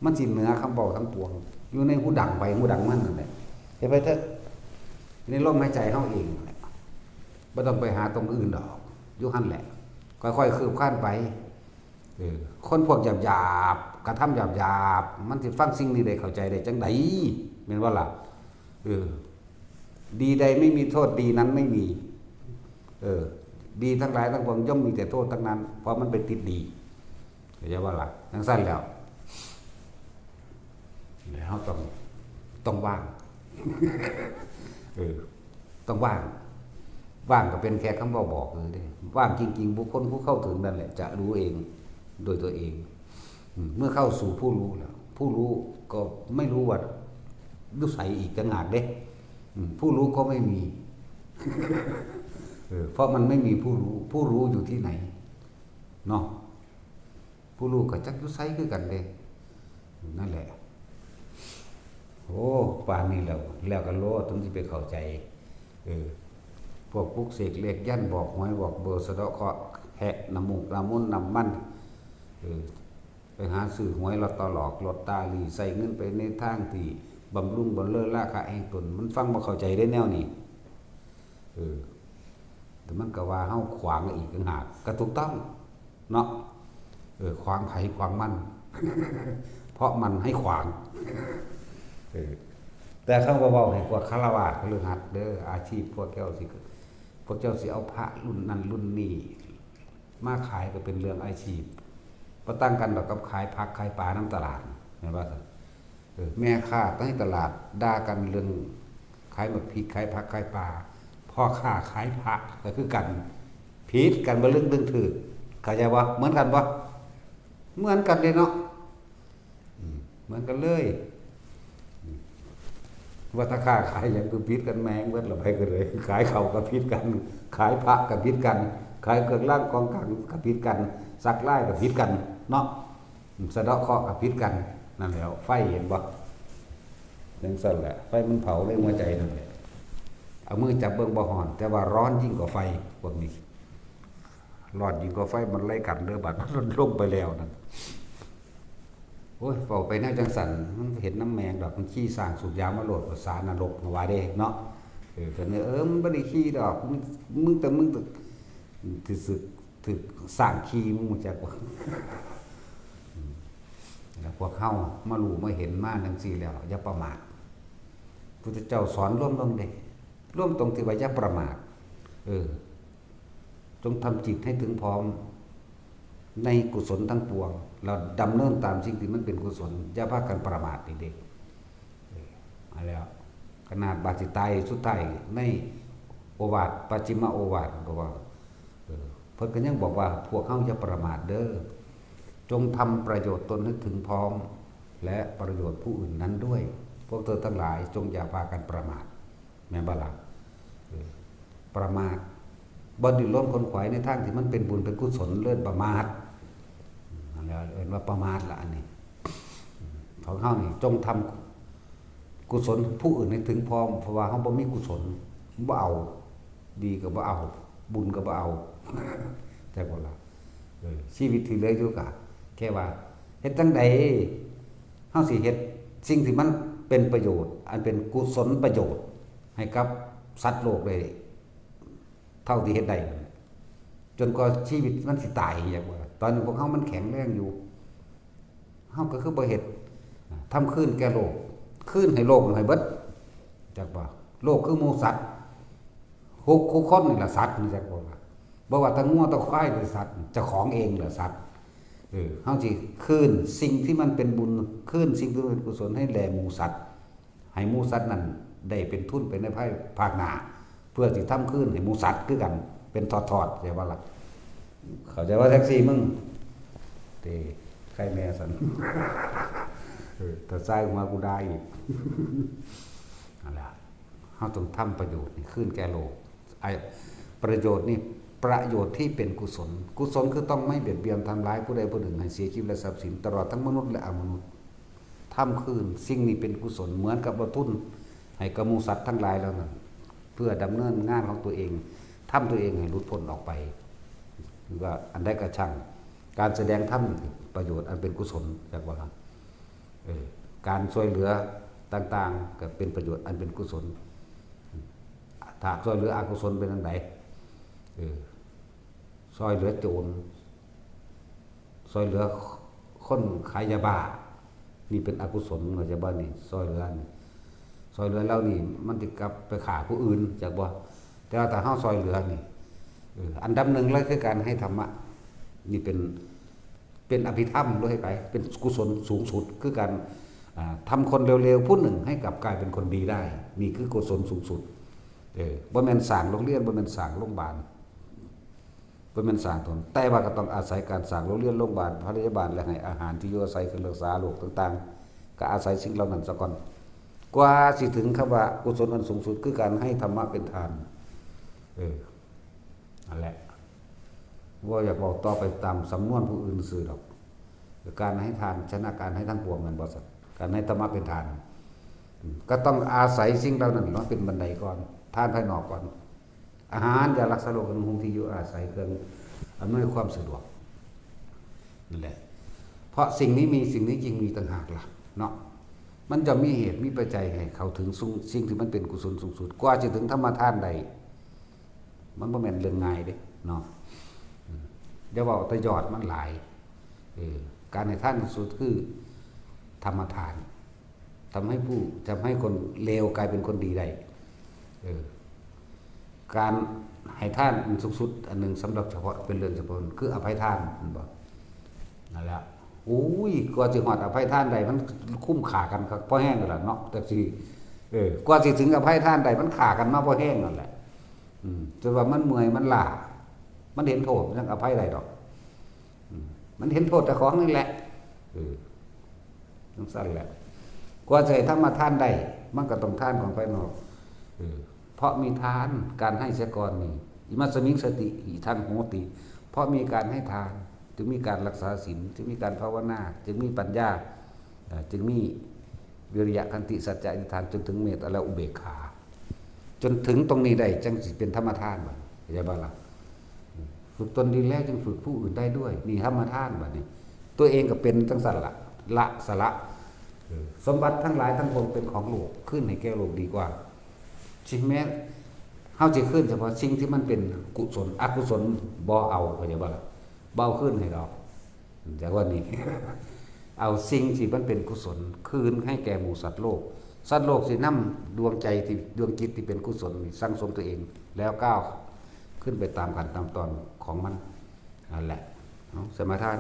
S1: มันสิเหนือคำเบาทั้งปวงอยู่ในหูดังไปหูดังมันนั่นแหละเห็นไปเถอะในลมหายใจเฮาเองบ่ต้องไปหาตรงอื่นดอกอยู่หั่นแหละค่อยๆคืบคลานไปคนพวกหยาบๆกระทำหยาบๆมันสิฟังสิ่งนี้ได้เข้าใจได้จังได๋แม่นบ่ล่ะดีใดไม่มีโทษดีนั้นไม่มีดีทั้งหลายทั้งปวงย่อมมีแต่โทษทั้งนั้นเพราะมันเป็นติดดีเข้าใจว่าล่ะทั้งสั้นแล้วเขาต้องว่างต้องว่างก็เป็นแค่คำบอกเลยดิว่างจริงๆบุคคลผู้เข้าถึงนั่นแหละจะรู้เองโดยตัวเองเมื่อเข้าสู่ผู้รู้แล้วผู้รู้ก็ไม่รู้ว่าดุสัยอีกต่างหากเด้ผู้รู้ก็ไม่มีเพราะมันไม่มีผู้รู้อยู่ที่ไหนเนาะผู้รู้ก็จักดุสัยคือกันเด้นั่นแหละโอ้ป่านนี้แล้วก็โลถึงสิไปเข้าใจพวกปลุกเสกเลขยันบอกหวยบอกเบอร์สะเดาะเคราะห์แหะน้ำมูกน้ำมุนน้ำมันไปหาซื้อหวยลอตเตอรี่ลอตเตอรี่ใส่เงินไปในทางที่บำรุงบำเรอราคาแห่งตนมันฟังบ่เข้าใจได้แนวนี้แต่มันก็ว่าเฮาขวางอีกต่างหากก็ถูกต้องเนาะขวางไผขวางมัน เพราะมันให้ขวางแต่เขาเว้าให้พวกฆราวาสคฤหัสถ์เด้ออาชีพพวกเจ้าสิเอาพระรุ่นนั้นรุ่นนี้มาขายก็เป็นเรื่องอาชีพบ่ต่างกันดอกกับขายผักขายปลาน้ำตลาดแม่นบ่ซั่นแม่ค้าตั้งตลาดด่ากันเรื่องขายหมกพริกขายผักขายปลาพ่อค้าขายพระก็คือกันผิดกันบ่เรื่องถือเข้าใจบ่เหมือนกันบ่เหมือนกันเลยเนาะเหมือนกันเลยว่าถ้าค้าขายอย่างคือผิดกันแมงเบิดละไปกันเลยขายเขาก็ผิดกันขายพระก็ผิดกันขายเครื่องรางของขลังก็ผิดกันสักลายก็ผิดกันเนาะสะเดาะเคราะห์ก็ผิดกันนั่นแหละไฟเห็นบ่จังซั่นแหละไฟมันเผาในหัวใจนั่นแหละเอามือจับเบิ่งบ่ฮ้อนแต่ว่าร้อนยิ่งกว่าไฟพวกนี้ร้อนยิ่งกว่าไฟมันไล่กันเด้อบัดมันลงไปแล้วนั่นโอ้ยเฝ้าไปแนวจังซั่นมันเห็นน้ำแมงดอกมันขี้สร้างสูบยามาโลดภาษานรกว่าเด้เนาะก็เนี่ยมันบ่ได้ขี้ดอกมึงถึกสร้างขี้มึงจักว่าแล้วพวกเฮามารู้มาเห็นมาจังซี่แล้วอย่าประมาทพุทธเจ้าสอนร่วมเด้ร่วมตรงที่ว่าอย่าประมาทจงทำจิตให้ถึงพร้อมในกุศลทั้งปวงเราดำเนินตามสิ่งที่มันเป็นกุศลอย่าพากันประมาทเด็กๆมาแล้วขนาดบาสิตายสุดท้ายในโอวาทปัจฉิมโอวาทบอกว่าเพิ่นก็ยังบอกว่าพวกเฮาอย่าประมาทเด้อจงทำประโยชน์ตนให้ถึงพร้อมและประโยชน์ผู้อื่นนั้นด้วยพวกเธอทั้งหลายจงอย่าพากันประมาทแม่นบ่ล่ะประมาทบ่ดิ้นรนขนขวายในทางที่มันเป็นบุญเป็นกุศลเลิศประมาทนั่นแหละเอิ้นว่าประมาทละอันนี้ของเฮานี่จงทำกุศลผู้อื่นให้ถึงพร้อมเพราะว่าเฮาบ่มีกุศลบ่เอาดีก็บ่เอาบุญก็บ่เอาแต่บ่ล่ะชีวิตที่เหลืออยู่ก็แค่ว่าเฮ็ดจังใดเฮาสิเฮ็ดสิ่งที่มันเป็นประโยชน์อันเป็นกุศลประโยชน์ให้กับสัตว์โลกได้เท่าที่เฮ็ดได้จนกว่าชีวิตมันสิตายอย่างว่าตอนนี้พวกเฮามันแข็งแรงอยู่เฮาก็คือบ่เฮ็ดทำคืนแก่โลกคืนให้โลกให้เบิดจักว่าโลกคือหมู่สัตว์คุกคนนี่ล่ะสัตว์นี่จักว่าบ่ว่าตะงัวตะควายเป็นสัตว์เจ้าของเองล่ะสัตว์เฮาสิคืนสิ่งที่มันเป็นบุญคืนสิ่งที่เป็นกุศลให้แลหมู่สัตว์ให้หมู่สัตว์นั้นได้เป็นทุนไปในภายภาคหน้าเพื่อสิทำคืนให้หมู่สัตว์คือกันเป็นทอดๆใช่บ่ล่ะ เข้าใจว่าแท็กซี่มึงเตใครแม่สันแต่ใส่มากูได้อีกนั่นแหละเฮาต้องทำประโยชน์นี่ขึ้นแก่โลกไอ้ประโยชน์นี่ประโยชน์ที่เป็นกุศลกุศลคือต้องไม่เบียดเบียนทำร้ายผู้ใดผู้หนึ่งให้เสียชีวิตและทรัพย์สินตลอดทั้งมนุษย์และอมนุษย์ทำคืนสิ่งนี้เป็นกุศลเหมือนกับเราทุนให้กมูสัตว์ทั้งหลายแล้วนั่นเพื่อดำเนินงานของตัวเองทำตัวเองให้หลุดพ้นออกไปหรือว่าอันใดก็ช่างการแสดงธรรมประโยชน์อันเป็นกุศลจากว่าการช่วยเหลือต่างๆก็เป็นประโยชน์อันเป็นกุศลถ้าช่วยเหลืออกุศลเป็นอันใดช่วยเหลือโจรช่วยเหลือคนขายยาบ้านี่เป็นอกุศลเราจะบ้านนี่ช่วยเหลือแล้วนี่มันติดกับไปฆ่าผู้อื่นจากบ่แต่ว่าถ้าเฮาช่วยเหลือนี่อันดับหนึ่งเลยคือการให้ธรรมะนี่เป็นอภิธรรมด้วยไปเป็นกุศลสูงสุดคือการทำคนเร็วๆผู้หนึ่งให้กลับกลายเป็นคนดีได้นี่คือกุศลสูงสุดบ่แม่นสร้างโรงเรียนบ่แม่นสร้างโรงพยาบาลบ่แม่นสร้างตนแต่ว่าก็ต้องอาศัยการสร้างโรงเรียนโรงพยาบาลพยาบาลและให้อาหารที่อยู่อาศัยเครื่องรักษาโรคต่างๆก็อาศัยสิ่งเหล่านั้นซะก่อนกว่าสิถึงคำว่ากุศลอันสูงสุดคือการให้ธรรมะเป็นทานนั่นแหละว่าอยากบอกต่อไปตามสำนวนผู้อื่นสื่อหรอกการให้ทานชนะการให้ทั้งปวงกันบ่สัตว์การให้ธรรมะเป็นทานก็ต้องอาศัยสิ่งเหล่านั้นเนาะเป็นบันไดก่อนทานภายนอกก่อนอาหารยารักษาโรคบำรุงที่อยู่อาศัยเครื่องอำนวยความสะดวกนั่นแหละเพราะสิ่งนี้มีสิ่งนี้จริงมีต่างหากล่ะเนาะมันจะมีเหตุมีปัจจัยให้เขาถึงสิ่งที่มันเป็นกุศลสูงสุดกว่าจะถึงธรรมทานใดมันบ่แม่นเรื่องง่ายเด้เนาะอย่าว่าแต่ยอดมันหลายการให้ทานสุดคือธรรมทานทำให้คนเลวกลายเป็นคนดีได้การให้ทานสูงสุดอันหนึ่งสำหรับเฉพาะเป็นเรื่องเฉพาะคืออภัยทานนั่นแหละอุ้ยกว่าจะหอดอภัยทานใดมันคุ้มขากันครับพอแห้งกันละเนาะแต่สิกว่าสิถึงอภัยทานใดมันขากันมาพอแห้งนั่นแหละจนว่ามันเมื่อยมันล้ามันเห็นโทษยังอภัยใดดอกมันเห็นโทษแต่ของนี่แหละต้องสั้นแหละกว่าจะให้ธรรมทานได้มันก็ต้องทานของภายนอกเพราะมีทานการให้เสียก่อนนี่อิมัสมิงสติอิทังโหติเพราะมีการให้ทานจึงมีการรักษาศีลจึงมีการภาวนาจึงมีปัญญาจึงมีวิริยะขันติสัจจะอธิษฐานจนถึงเมตตาและอุเบกขาจนถึงตรงนี้ได้จึงสิเป็นธรรมทานบ่เข้าใจบ่ล่ะฝึกตนดีแล้วจึงฝึกผู้อื่นได้ด้วยนี่ธรรมทานบัดนี้ตัวเองก็เป็นจังซั่นละสละสมบัติทั้งหลายทั้งปวงเป็นของโลกขึ้นให้แก่โลกดีกว่าสิ่งแม้เฮาสิขึ้นเฉพาะสิ่งที่มันเป็นกุศลอกุศลบ่เอาเข้าใจบ่ล่ะเบาขึ้นให้ดอกจากว่านี้ เอาสิ่งที่มันเป็นกุศลคืนให้แก่หมู่สัตว์โลกสัตว์โลกสินำดวงใจที่ดวงจิตที่เป็นกุศลนี่สร้างสมตัวเองแล้วก้าวขึ้นไปตามขั้นตามตอนของมันนั่นแหละสมาทาน